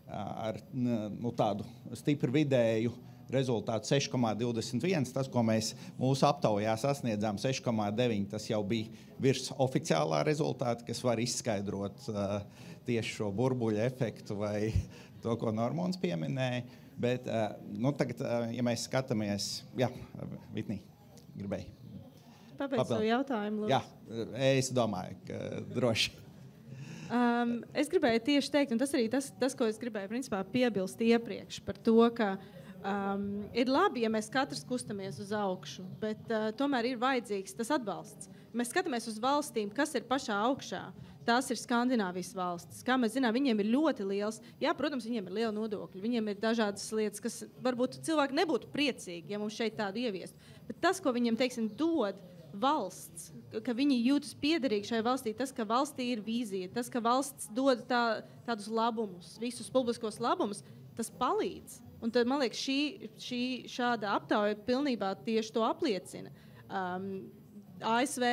ar tādu stipru vidēju rezultātu 6,21. Tas, ko mēs mūsu aptaujā sasniedzām 6,9, tas jau bija virs oficiālā rezultāta, kas var izskaidrot tieši šo burbuļu efektu vai to, ko Normons pieminēja. Bet tagad, ja mēs skatāmies, jā, Vitnī, gribēju. Pabeidz savu jautājumu, lūdzu. Jā, es domāju, ka droši. Es gribēju tieši teikt, un tas arī tas, ko es gribēju principā piebilst iepriekš par to, ka ir labi, ja mēs katrs kustamies uz augšu, bet tomēr ir vajadzīgs tas atbalsts. Mēs skatāmies uz valstīm, kas ir pašā augšā. Tās ir Skandināvijas valstis. Kā mēs zinām, viņiem ir ļoti liels. Jā, protams, viņiem ir liela nodokļi. Viņiem ir dažādas lietas, kas varbūt cilvēki nebūtu priecīgi, ja mums šeit tādu ieviestu. Bet tas, ko viņiem, teiksim, dod valsts, ka viņi jūtas piederīgi šai valstī, tas, ka valstī ir vīzija, tas, ka valsts dod tādus labumus, visus publiskos labumus, tas palīdz. Un tad, man liekas, šāda aptauja pilnībā tieši to apliecina. ASV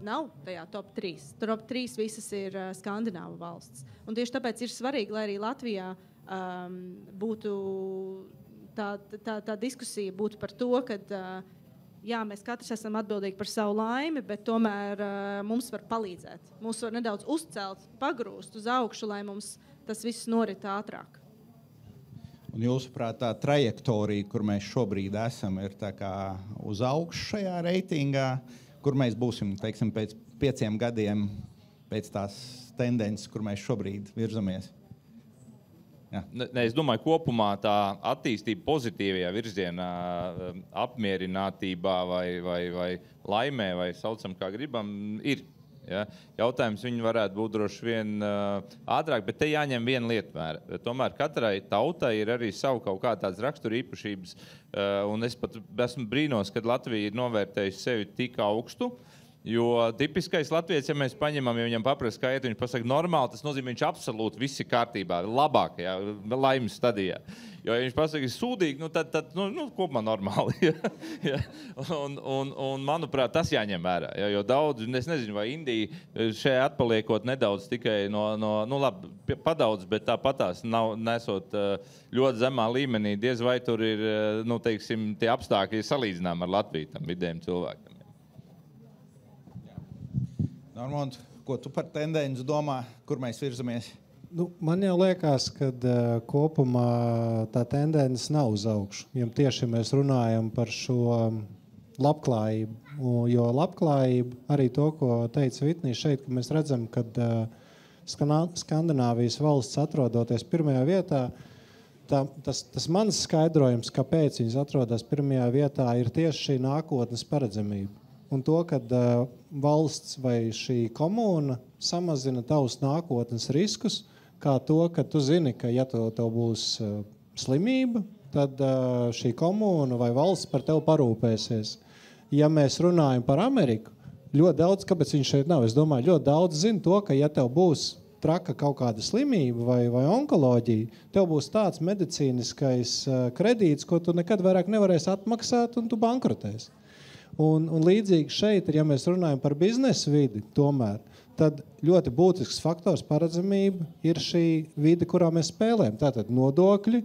nav tajā top 3. Top 3 visas ir Skandināvu valsts. Un tieši tāpēc ir svarīgi, lai arī Latvijā būtu tā diskusija būtu par to, ka jā, mēs katrs esam atbildīgi par savu laimi, bet tomēr mums var palīdzēt. Mums var nedaudz uzcelt, pagrūst uz augšu, lai mums tas viss norit ātrāk. Un jūsuprāt, tā trajektorija, kur mēs šobrīd esam, ir tā kā uz augšu šajā reitingā, kur mēs būsim, teiksim, pēc 5 gadiem, pēc tās tendences, kur mēs šobrīd virzamies? Es domāju, kopumā tā attīstība pozitīvajā virzienā, apmierinātībā vai laimē, vai saucam, kā gribam, ir. Ja? Jautājums viņi varētu būt droši vien ātrāk, bet te jāņem viena lieta vērā. Tomēr katrai tautai ir arī savu kaut kā tādas rakstura īpašības, un es pat esmu brīnos, kad Latvija ir novērtējusi sevi tik augstu, jo tipiskais latvietis, ja mēs paņemam, ja viņam paprasa skaitu, viņš pasaka normāli, tas nozīmē, viņš absolūti viss ir kārtībā, labākajā laimes stadijā. Jo, ja viņš pasaka, sūdīgi, tad kopumā normāli. Ja? Un, manuprāt, tas jāņem vērā. Ja? Jo daudz, es nezinu, vai Indija šeit atpaliekot nedaudz tikai labi, padaudz, bet tāpatās nesot ļoti zemā līmenī, diez vai tur ir, teiksim, tie apstākļi salīdzinām ar Latviju tam vidējiem cilvēkiem. Normand, ko tu par tendenci domā, kur mēs virzamies? Man jau liekas, ka kopumā tā tendence nav uz augšu. Ja tieši mēs runājam par šo labklājību, jo labklājība, arī to, ko teica Vitnī šeit, ka mēs redzam, ka Skandināvijas valsts atrodoties pirmajā vietā, tas mans skaidrojums, kāpēc viņas atrodas pirmajā vietā, ir tieši šī nākotnes paredzamība. Un to, ka valsts vai šī komūna samazina tavus nākotnes riskus, kā to, ka tu zini, ka ja tev būs slimība, tad šī komūna vai valsts par tevi parūpēsies. Ja mēs runājam par Ameriku, ļoti daudz, kāpēc viņš šeit nav, es domāju, ļoti daudz zina to, ka ja tev būs traka kaut kāda slimība vai onkoloģija, tev būs tāds medicīniskais kredīts, ko tu nekad vairāk nevarēsi atmaksāt un tu bankrotēsi. Un līdzīgi šeit, ja mēs runājam par biznesa vidi, tomēr, tad ļoti būtisks faktors paredzamība ir šī vide, kurā mēs spēlējam. Tātad nodokļi,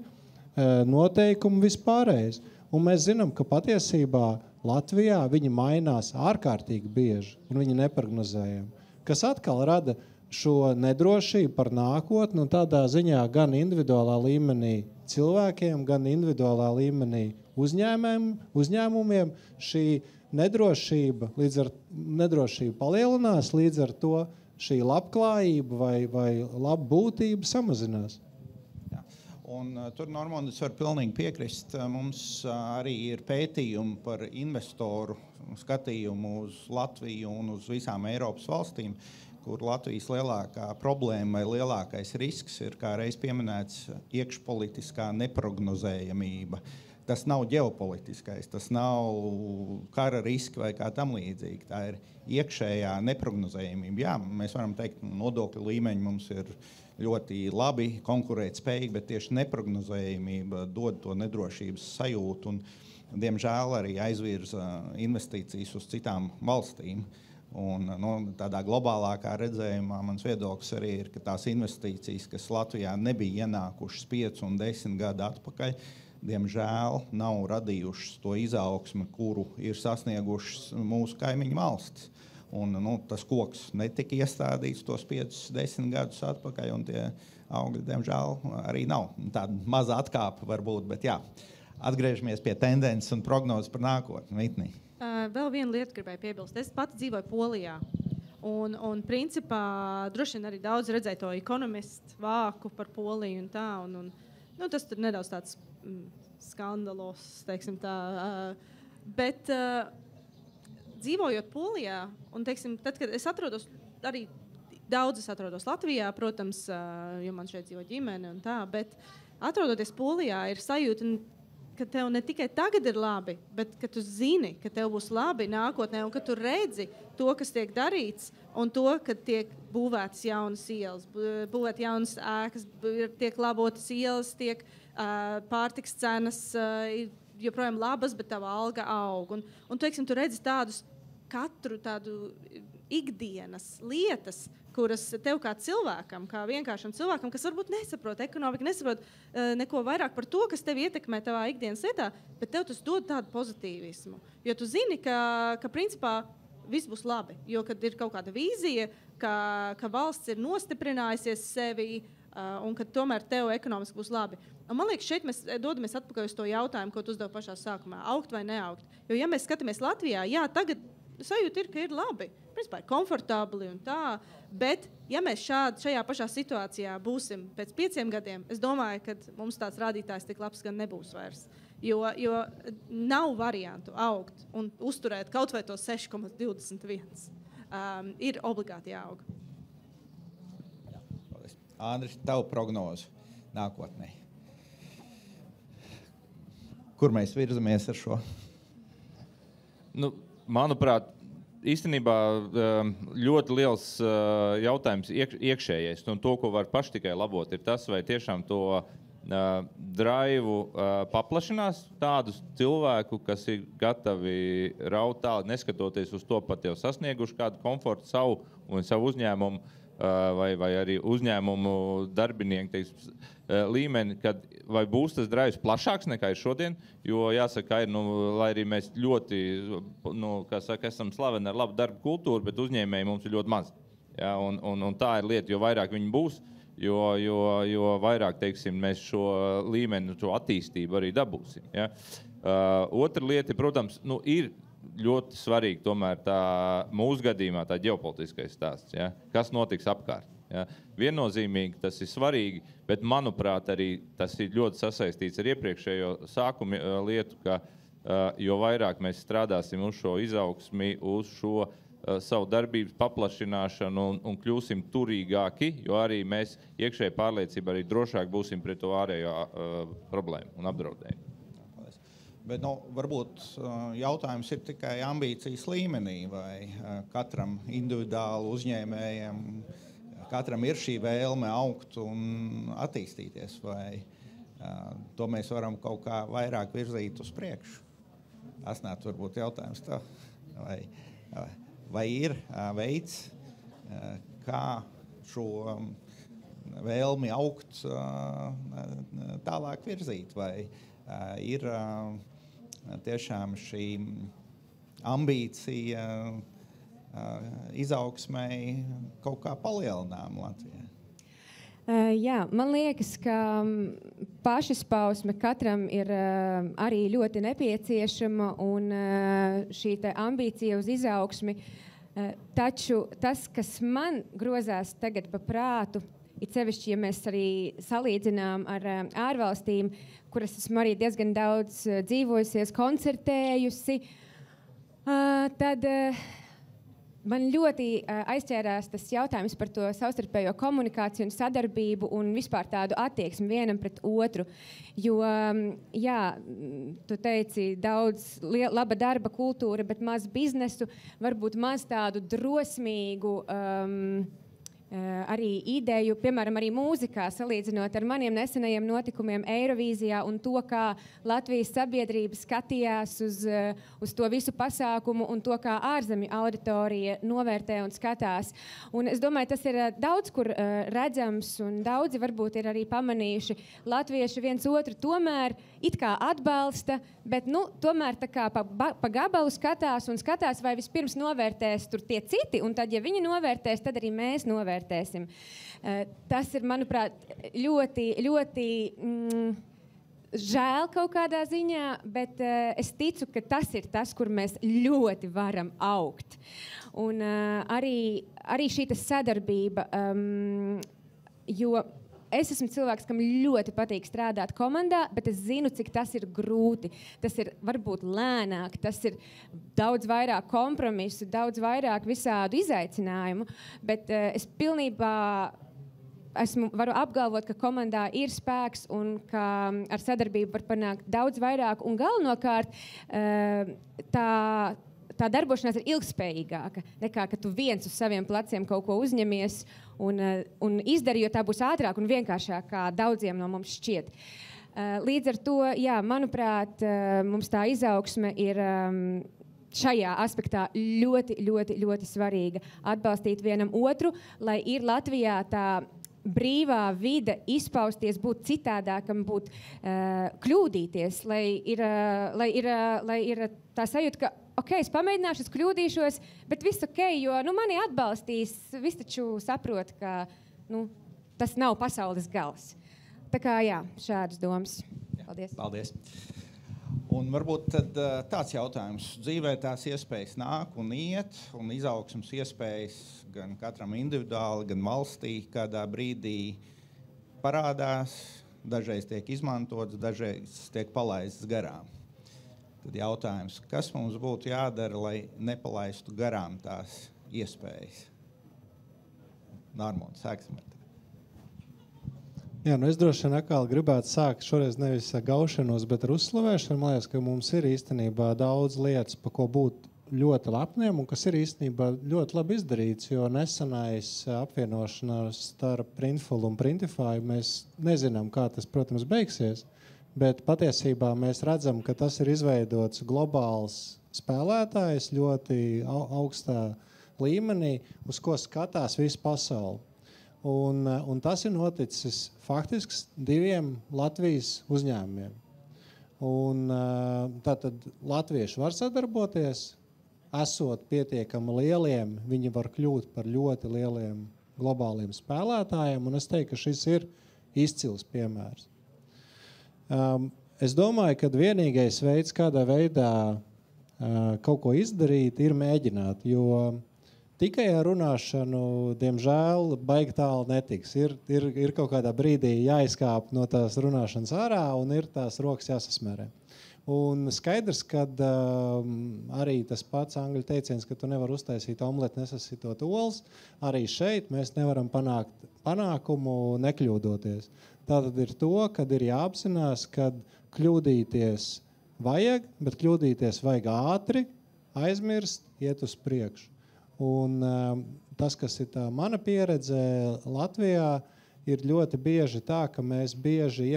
noteikumi vispārējais. Un mēs zinām, ka patiesībā Latvijā viņi mainās ārkārtīgi bieži, un viņi neprognozējam. Kas atkal rada šo nedrošību par nākotni, un tādā ziņā gan individuālā līmenī cilvēkiem, gan individuālā līmenī uzņēmumiem šī nedrošība palielinās, līdz ar to šī labklājība vai labbūtība samazinās. Jā. Un tur, Normand, es varu pilnīgi piekrist. Mums arī ir pētījumi par investoru skatījumu uz Latviju un uz visām Eiropas valstīm, kur Latvijas lielākā problēma vai lielākais risks ir, kā reiz pieminēts, iekšpolitiskā neprognozējamība. Tas nav ģeopolitiskais, tas nav kara riski vai kā tam līdzīgi. Tā ir iekšējā neprognozējamība. Jā, mēs varam teikt, nodokļu līmeņi mums ir ļoti labi, konkurētspējīgi, bet tieši neprognozējamība dod to nedrošības sajūtu un, diemžēl, arī aizvirza investīcijas uz citām valstīm. Un, tādā globālākā redzējumā mans viedoklis arī ir, ka tās investīcijas, kas Latvijā nebija ienākušas 5 un 10 gadu atpakaļ, diemžēl, nav radījušas to izaugsmi, kuru ir sasniegušas mūsu kaimiņu valstis. Un, tas koks netika iestādīts tos 5-10 gadus atpakaļ, un tie augļi, diemžēl, arī nav. Tāda maza atkāpa varbūt, bet jā. Atgriežamies pie tendences un prognozes par nākotni. Vitnī. Vēl viena lieta gribēju piebilst. Es pati dzīvoju Polijā. Un principā, droši vien arī daudz redzēja to ekonomistu vāku par Poliju un tā. Tas tur nedaudz tāds skandalos, teiksim tā. Bet dzīvojot Polijā, un teiksim, tad, kad es atrodos, arī daudz atrodos Latvijā, protams, jo man šeit dzīvo ģimene un tā, bet atrodoties Polijā ir sajūta, ka tev ne tikai tagad ir labi, bet ka tu zini, ka tev būs labi nākotnē, un ka tu redzi to, kas tiek darīts, un to, ka tiek būvētas jaunas ielas, būvēt jaunas ēkas, tiek labotas ielas, tiek pārtiks cenas joprojām labas, bet tava alga aug. Un teiksim, tu redzi katru tādu ikdienas lietas, kuras tev kā cilvēkam, kā vienkāršam cilvēkam, kas varbūt nesaprot ekonomiku, nesaprot neko vairāk par to, kas tevi ietekmē tavā ikdienas lietā, bet tev tas dod tādu pozitīvismu. Jo tu zini, ka principā viss būs labi, jo kad ir kaut kāda vīzija, ka valsts ir nostiprinājusies sevi un ka tomēr tev ekonomiski būs labi. Un man liekas, šeit mēs dodamies atpakaļ uz to jautājumu, ko tu uzdevi pašā sākumā. Augt vai neaugt? Jo ja mēs skatāmies Latvijā, jā, tagad sajūta ir, ka ir labi. Principā ir komfortabli un tā, bet ja mēs šajā pašā situācijā būsim pēc 5 gadiem, es domāju, ka mums tāds rādītājs tik labs gan nebūs vairs. Jo nav variantu augt un uzturēt kaut vai to 6,21. Ir obligāti jāaug. Andris, tavu prognozu nākotnē. Kur mēs virzamies ar šo? Manuprāt, īstenībā ļoti liels jautājums iekšējais, un to, ko var paši tikai labot, ir tas, vai tiešām to draivu paplašinās tādus cilvēku, kas ir gatavi raut tālāk, neskatoties uz to pat jau sasnieguši kādu komfortu savu un savu uzņēmumu, vai arī uzņēmumu darbinieku līmeni, kad vai būs tas draivs plašāks nekā ir šodien, jo jāsaka, lai arī mēs ļoti, esam slaveni ar labu darbu kultūru, bet uzņēmēji mums ir ļoti maz. Ja, un tā ir lieta, jo vairāk viņi būs, jo vairāk, teiksim, mēs šo līmeni, šo attīstību arī dabūsim. Ja. Otra lieta, protams, ir ļoti svarīgi tomēr mūsu gadījumā tā ģeopolitiskais stāsts, ja? Kas notiks apkārt. Ja? Viennozīmīgi tas ir svarīgi, bet manuprāt arī tas ir ļoti sasaistīts ar iepriekšējo sākumu lietu, ka jo vairāk mēs strādāsim uz šo izaugsmi, uz šo savu darbības paplašināšanu un kļūsim turīgāki, jo arī mēs iekšēji pārliecība arī drošāk būsim pret to ārējo problēmu un apdraudējumu. Bet varbūt jautājums ir tikai ambīcijas līmenī, vai katram individuāli uzņēmējam, katram ir šī vēlme augt un attīstīties, vai to mēs varam kaut kā vairāk virzīt uz priekšu. Asnāt, varbūt jautājums tā, vai ir veids, kā šo vēlmi augt tālāk virzīt, vai ir tiešām šī ambīcija izaugsmei kaut kā palielinām Latvijā? Jā, man liekas, ka pašizpausme katram ir arī ļoti nepieciešama un šī ambīcija uz izaugsmi. Taču tas, kas man grozās tagad pa prātu, it sevišķi, ja mēs arī salīdzinām ar ārvalstīm, kuras esmu arī diezgan daudz dzīvojusies, koncertējusi, tad man ļoti aizķērās tas jautājums par to savstarpējo komunikāciju un sadarbību un vispār tādu attieksmi vienam pret otru. Jo, jā, tu teici, daudz laba darba kultūra, bet maz biznesu, varbūt maz tādu drosmīgu arī ideju, piemēram, arī mūzikā, salīdzinot ar maniem nesenajiem notikumiem Eirovīzijā un to, kā Latvijas sabiedrība skatījās uz to visu pasākumu un to, kā ārzemju auditorija novērtē un skatās. Un es domāju, tas ir daudz, kur redzams, un daudzi varbūt ir arī pamanījuši. Latvieši viens otru tomēr it kā atbalsta, bet tomēr tā kā pa gabalu skatās un skatās, vai vispirms novērtēs tur tie citi, un tad, ja viņi novērtēs, tad arī mēs novērtēsim. Tas ir, manuprāt, ļoti, ļoti žēl kaut kādā ziņā, bet es ticu, ka tas ir tas, kur mēs ļoti varam augt. Un arī šī sadarbība, jo es esmu cilvēks, kam ļoti patīk strādāt komandā, bet es zinu, cik tas ir grūti. Tas ir varbūt lēnāk, tas ir daudz vairāk kompromisu, daudz vairāk visādu izaicinājumu, bet es pilnībā varu apgalvot, ka komandā ir spēks un ka ar sadarbību var panākt daudz vairāk. Un galvenokārt tā darbošanās ir ilgspējīgāka nekā, ka tu viens uz saviem pleciem kaut ko uzņemies un izdari, jo tā būs ātrāk un vienkāršāk, kā daudziem no mums šķiet. Līdz ar to, jā, manuprāt, mums tā izaugsme ir šajā aspektā ļoti, ļoti, ļoti svarīga. Atbalstīt vienam otru, lai ir Latvijā tā brīvā vide izpausties, būt citādākam, būt kļūdīties, lai ir tā sajūta, ka es pamēģināšu, es kļūdīšos, bet viss jo mani atbalstīs, viss taču saprot, ka tas nav pasaules gals. Tā kā jā, šādas domas. Paldies. Paldies. Un varbūt tad tāds jautājums. Dzīvē tās iespējas nāk un iet, un izaugsmas iespējas gan katram individuāli, gan valstī kādā brīdī parādās, dažreiz tiek izmantots, dažreiz tiek palaists garām. Tad jautājums, kas mums būtu jādara, lai nepalaistu garām tās iespējas? Nārmond, sāksim ar tevi. Jā, es droši vien atkal gribētu sākt šoreiz nevis gaušanos, bet ar uzslavēšanu. Man liekas, ka mums ir īstenībā daudz lietas, pa ko būt ļoti lepniem un kas ir īstenībā ļoti labi izdarīts, jo nesenais apvienošanās starp Printful un Printify, mēs nezinām, kā tas, protams, beigsies. Bet patiesībā mēs redzam, ka tas ir izveidots globāls spēlētājs ļoti augstā līmenī, uz ko skatās visu pasauli. Un tas ir noticis faktiski 2 Latvijas uzņēmumiem. Un tātad latvieši var sadarboties, esot pietiekami lieliem, viņi var kļūt par ļoti lieliem globāliem spēlētājiem, un es teiktu, ka šis ir izcils piemērs. Es domāju, ka vienīgais veids, kādā veidā kaut ko izdarīt, ir mēģināt, jo tikai ar runāšanu, diemžēl, baigi tālu netiks. Ir kaut kādā brīdī jāizkāp no tās runāšanas ārā un ir tās rokas jāsasmērē. Un skaidrs, ka arī tas pats angļu teiciens, ka tu nevar uztaisīt omleti nesasitot olas, arī šeit mēs nevaram panākt panākumu nekļūdoties. Tātad ir to, kad ir jāapzinās, kad kļūdīties vajag, bet kļūdīties vajag ātri, aizmirst, iet uz priekšu. Un tas, kas ir tā mana pieredze Latvijā, ir ļoti bieži tā, ka mēs bieži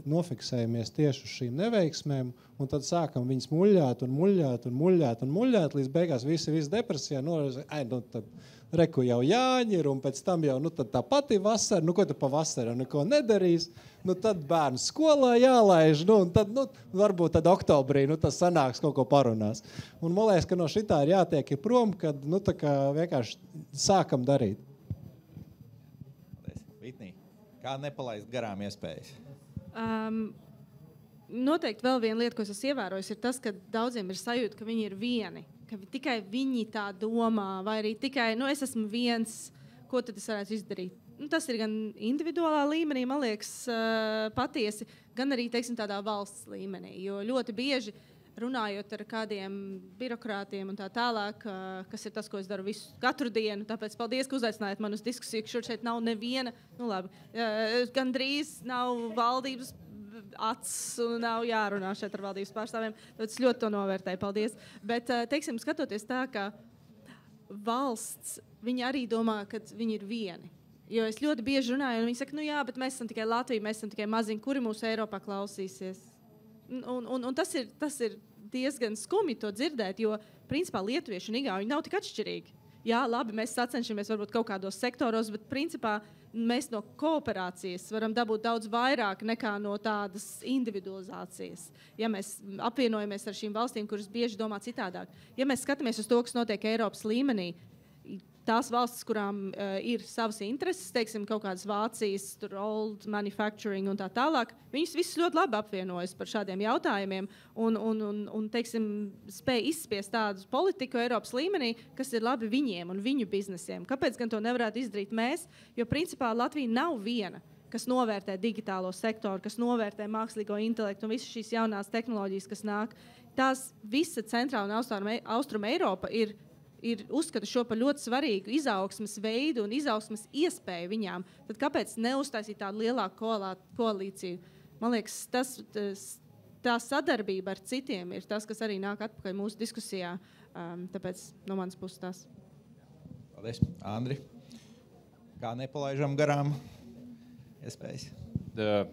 nofiksējamies tieši uz šīm neveiksmēm, un tad sākam viņas muļļāt un muļļāt un muļļāt un muļļāt, līdz beigās visi depresijā noraizē, tad reku jau Jāņi ir, un pēc tam jau tad tā pati vasara, ko tu pa vasaru neko nedarīs, tad bērns skolā jālaiž, un tad varbūt tad oktobrī tas sanāks kaut ko parunās. Un man liekas, ka no šitā ir jātiek prom, kad tā kā vienkārši sākam darīt. Vitnī, kā nepalaist garām iespējas? Noteikti vēl viena lieta, ko es esmu ievērojis, ir tas, ka daudziem ir sajūta, ka viņi ir vieni, ka tikai viņi tā domā, vai arī tikai, es esmu viens, ko tad es varētu izdarīt. Tas ir gan individuālā līmenī, man liekas, patiesi, gan arī, teiksim, tādā valsts līmenī, jo ļoti bieži runājot ar kādiem birokrātiem un tā tālāk, kas ir tas, ko es daru katru dienu. Tāpēc paldies, ka uzaicinājāt man uz diskusiju, ka šeit nav neviena, gandrīz nav valdības acis un nav jārunā šeit ar valdības pārstāvjiem. Tāpēc ļoti to novērtēju, paldies. Bet, teiksim, skatoties tā, ka valsts, viņi arī domā, ka viņi ir vieni. Jo es ļoti bieži runāju, un viņi saka, jā, bet mēs esam tikai Latvija, mēs esam tikai maziņi, kuri mūsu Eiropā klausīsies. Un tas ir diezgan skumji to dzirdēt, jo, principā, lietuvieši un igauņi nav tik atšķirīgi. Jā, labi, mēs sacenšamies varbūt kaut kādos sektoros, bet, principā, mēs no kooperācijas varam dabūt daudz vairāk nekā no tādas individualizācijas. Ja mēs apvienojamies ar šīm valstīm, kuras bieži domā citādāk. Ja mēs skatāmies uz to, kas notiek Eiropas līmenī, tās valstis, kurām ir savas intereses, teiksim, kaut kādas Vācijas, old manufacturing un tā tālāk, viņas visas ļoti labi apvienojas par šādiem jautājumiem un teiksim, spēj izspiest tādu politiku Eiropas līmenī, kas ir labi viņiem un viņu biznesiem. Kāpēc gan to nevarētu izdarīt mēs? Jo, principā, Latvija nav viena, kas novērtē digitālo sektoru, kas novērtē mākslīgo intelektu un visas šīs jaunās tehnoloģijas, kas nāk. Tās visa centrāla un austruma Eiropa ir uzskata šo par ļoti svarīgu izaugsmes veidu un izaugsmes iespēju viņām, tad kāpēc neuztaisīt tādu lielāku koalīciju? Man liekas, tā sadarbība ar citiem ir tas, kas arī nāk atpakaļ mūsu diskusijā. Tāpēc no manas puses tas. Paldies. Andri, kā nepalaižam garām iespējas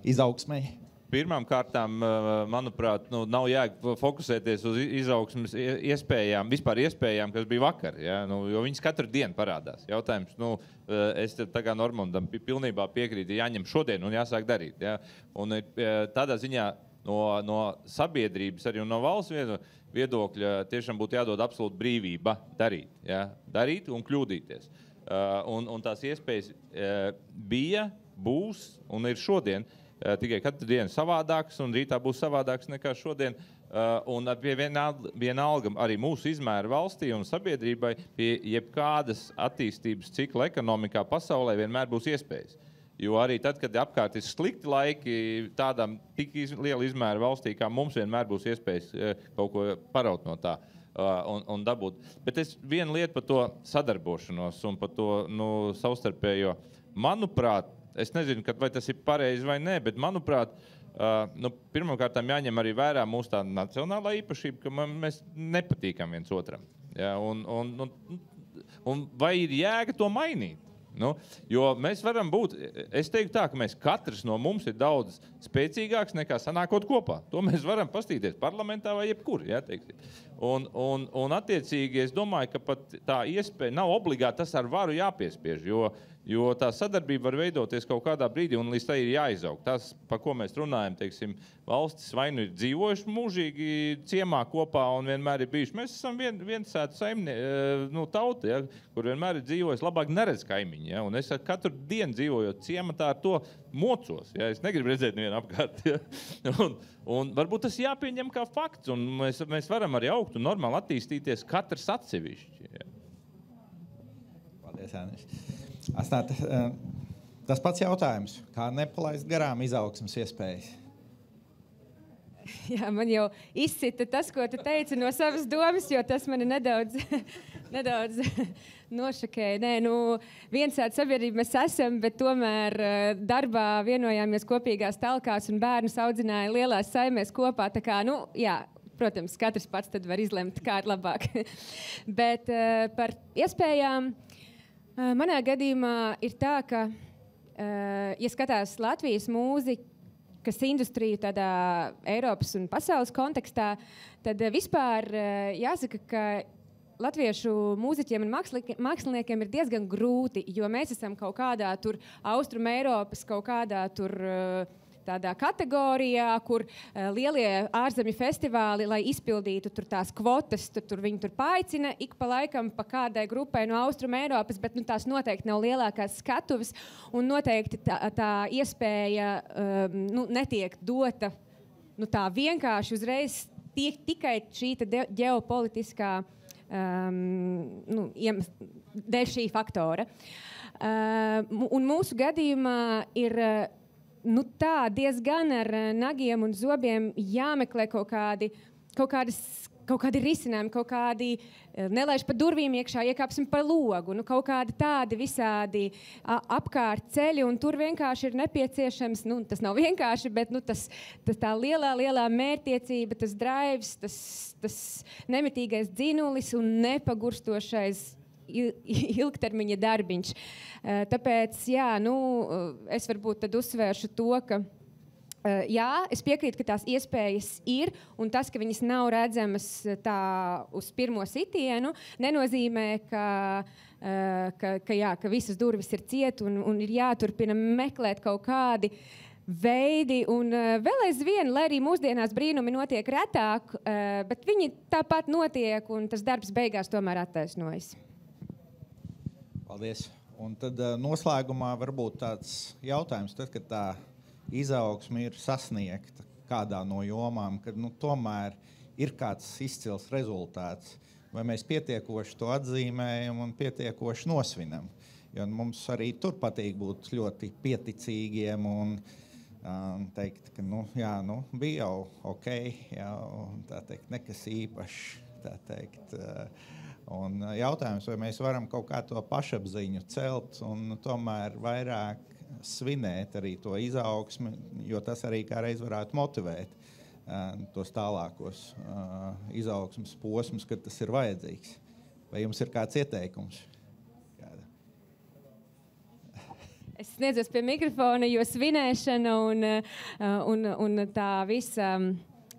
izaugsmai? Pirmām kārtām, manuprāt, nav jēga fokusēties uz izaugsmes iespējām, vispār iespējām, kas bija vakar, ja? Jo viņas katru dienu parādās. Jautājums, es tā kā Normandam pilnībā piekrītu, jāņem šodien un jāsāk darīt. Ja? Un tādā ziņā no sabiedrības arī un no valsts viedokļa tiešām būtu jādod absolūta brīvība darīt. Ja? Darīt un kļūdīties. Un tās iespējas bija, būs un ir šodien. Tikai katru dienu savādāks, un rītā būs savādāks nekā šodien. Un vienalga arī mūsu izmēra valstī un sabiedrībai pie jebkādas attīstības cikla ekonomikā pasaulē vienmēr būs iespējas. Jo arī tad, kad apkārt ir slikti laiki, tādām tik liela izmēra valstī, kā mums vienmēr būs iespējas kaut ko paraut no tā. Un dabūt. Bet viena lieta par to sadarbošanos un par to savstarpējo, manuprāt, es nezinu, vai tas ir pareizi vai nē, bet, manuprāt, pirmkārt jāņem arī vērā mūsu tā nacionālā īpašība, ka mēs nepatīkam viens otram. Ja? Un vai ir jēga to mainīt? Jo mēs varam būt, es teiktu tā, ka katrs no mums ir daudz spēcīgāks nekā sanākot kopā. To mēs varam pastīties parlamentā vai jebkur. Ja, un attiecīgi es domāju, ka pat tā iespēja nav obligāti tas ar varu jāpiespiež, jo tā sadarbība var veidoties kaut kādā brīdī un līdz tai ir jāizaug. Tas, par ko mēs runājam, teiksim, valstis vai nu ir dzīvojuši mūžīgi ciemā kopā un vienmēr ir bijuši. Mēs esam viensētu tauta, ja, kur vienmēr ir dzīvojis, labāk neredz kaimiņi. Ja, un es katru dienu dzīvojot ciematā ar to mocos. Ja, es negribu redzēt nevienu apkārt. Ja, un varbūt tas jāpieņem kā fakts, un mēs varam arī augt un normāli attīstīties katrs atsevišķi. Ja. Paldies, Ānis. Astāt, tas pats jautājums. Kā nepalaist garām izaugsmes iespējas? Jā, man jau izsita tas, ko tu teici no savas domas, jo tas mani nedaudz nošokēja. Viensāda sabiedrība mēs esam, bet tomēr darbā vienojāmies kopīgās talkās un bērnus audzināja lielās saimēs kopā. Tā kā, jā, protams, katrs pats tad var izlemt, kā ir labāk. Bet par iespējām manā gadījumā ir tā, ka, ja skatās Latvijas mūzikas industriju tādā Eiropas un pasaules kontekstā, tad vispār jāsaka, ka latviešu mūziķiem un māksliniekiem ir diezgan grūti, jo mēs esam kaut kādā tur Austrum Eiropas, kaut kādā tur tādā kategorijā, kur lielie ārzemju festivāli, lai izpildītu tur tās kvotas, tur viņi tur paaicina ik pa laikam pa kādai grupai no Austrum Eiropas, bet tās noteikti nav lielākās skatuves, un noteikti tā iespēja netiek dota tā vienkārši uzreiz tikai šī ģeopolitiskā dēļ šī faktora. Un mūsu gadījumā ir tā diezgan ar nagiem un zobiem jāmeklē kaut kādi risinājumi, kaut kādi nelaiž pa durvīm iekšā, iekāpsim pa logu, kaut kādi tādi visādi apkārt ceļi, un tur vienkārši ir nepieciešams, tas nav vienkārši, bet tas tā lielā mērķtiecība, tas drives, tas nemitīgais dzinulis un nepagurstošais ilgtermiņa darbiņš. Tāpēc, jā, es varbūt tad uzsvēršu to, ka jā, es piekrītu, ka tās iespējas ir, un tas, ka viņas nav redzamas tā uz pirmo sitienu, nenozīmē, ka visas durvis ir ciet un ir jāturpina meklēt kaut kādi veidi. Un vēl aizvien, lai arī mūsdienās brīnumi notiek retāk, bet viņi tāpat notiek, un tas darbs beigās tomēr attaisnojas. Paldies. Un tad noslēgumā varbūt tāds jautājums, tad, kad tā izaugsme ir sasniegta kādā no jomām, kad tomēr ir kāds izcils rezultāts, vai mēs pietiekoši to atzīmējam un pietiekoši nosvinam. Jo mums arī tur patīk būt ļoti pieticīgiem un teikt, ka bija jau ok, tā teikt, nekas īpašs, tā teikt. Un jautājums, vai mēs varam kaut kā to pašapziņu celt un tomēr vairāk svinēt arī to izaugsmi, jo tas arī kādreiz varētu motivēt tos tālākos izaugsmes posmus, kad tas ir vajadzīgs. Vai jums ir kāds ieteikums? Es sniedzos pie mikrofona, jo svinēšana un tā visa...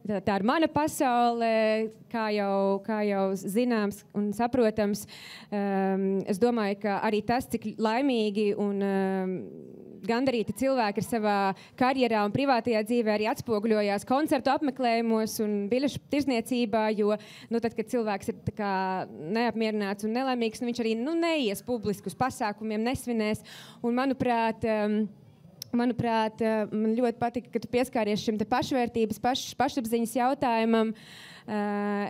Tā ir mana pasaule, kā jau zināms un saprotams. Es domāju, ka arī tas, cik laimīgi un gandarīti cilvēki ir savā karjerā un privātajā dzīvē, arī atspoguļojās koncertu apmeklējumos un biļešu tirzniecībā, jo tad, kad cilvēks ir tā kā neapmierināts un nelaimīgs, viņš arī neies publiski uz pasākumiem, nesvinēs. Un manuprāt, man ļoti patika, ka tu pieskāries šim pašvērtības, pašapziņas jautājumam.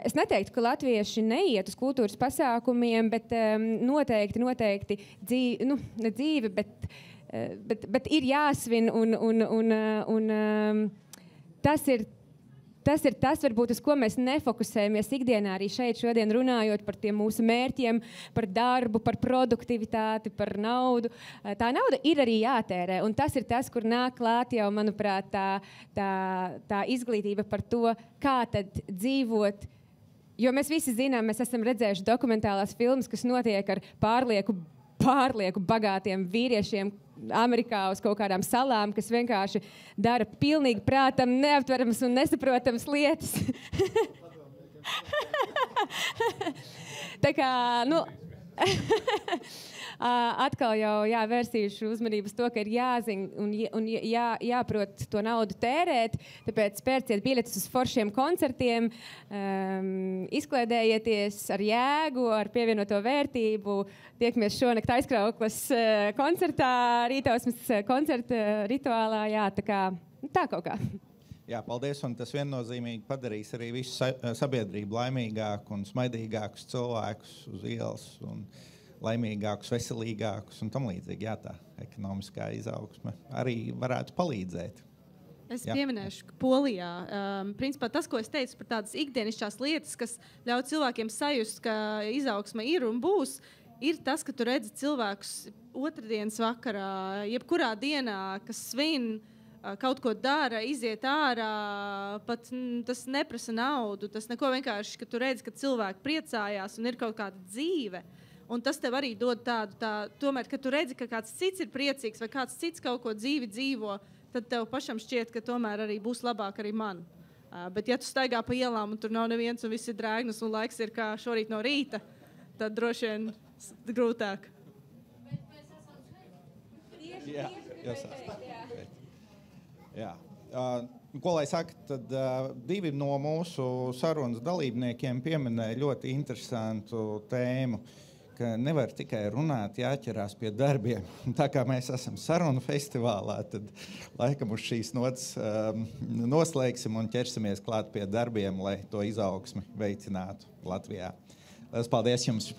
Es neteiktu, ka latvieši neiet uz kultūras pasākumiem, bet noteikti dzīve, bet ir jāsvin un tas ir tas, varbūt, uz ko mēs nefokusējamies ikdienā, arī šeit šodien runājot par tiem mūsu mērķiem, par darbu, par produktivitāti, par naudu. Tā nauda ir arī jātērē, un tas ir tas, kur nāk klāt jau, manuprāt, tā izglītība par to, kā tad dzīvot. Jo mēs visi zinām, mēs esam redzējuši dokumentālās filmas, kas notiek ar pārlieku bagātiem vīriešiem Amerikā uz kaut kādām salām, kas vienkārši dara pilnīgi prātam neaptveramas un nesaprotamas lietas. Tā kā, atkal jau vērsīšu uzmanību uz to, ka ir jāzina un jāprot to naudu tērēt, tāpēc pērciet biļetes uz foršiem koncertiem, izklaidējieties ar jēgu, ar pievienoto vērtību. Tiekamies šonakt Aizkrauklas koncertā, Rītausmas koncerta rituālā, tā kaut kā. Jā, paldies, un tas viennozīmīgi padarīs arī visu sabiedrību laimīgāku un smaidīgākus cilvēkus uz ielas un laimīgākus, veselīgākus un tam līdzīgi. Jā, tā ekonomiskā izaugsme arī varētu palīdzēt. Es pieminēšu, ka Polijā, principā tas, ko es teicu par tādas ikdienišķās lietas, kas ļauj cilvēkiem sajust, ka izaugsme ir un būs, ir tas, ka tu redzi cilvēkus otrdienas vakarā, jebkurā dienā, kas svin, kaut ko dara, iziet ārā, pat tas neprasa naudu, tas neko vienkārši, ka tu redzi, ka cilvēki priecājās un ir kaut kāda dzīve. Un tas tev arī dod tomēr, ka tu redzi, ka kāds cits ir priecīgs vai kāds cits kaut ko dzīvi dzīvo, tad tev pašam šķiet, ka tomēr arī būs labāk arī man. Bet ja tu staigā pa ielām un tur nav neviens un viss ir drēgnas un laiks ir kā šorīt no rīta, tad droši vien grūtāk. Bet mēs esam šeit. Jā. Ko lai saka, tad divi no mūsu sarunas dalībniekiem pieminēja ļoti interesantu tēmu, ka nevar tikai runāt, jāķerās pie darbiem. Tā kā mēs esam sarunu festivālā, tad laikam uz šīs nots noslēgsim un ķersimies klāt pie darbiem, lai to izaugsmi veicinātu Latvijā. Paldies jums!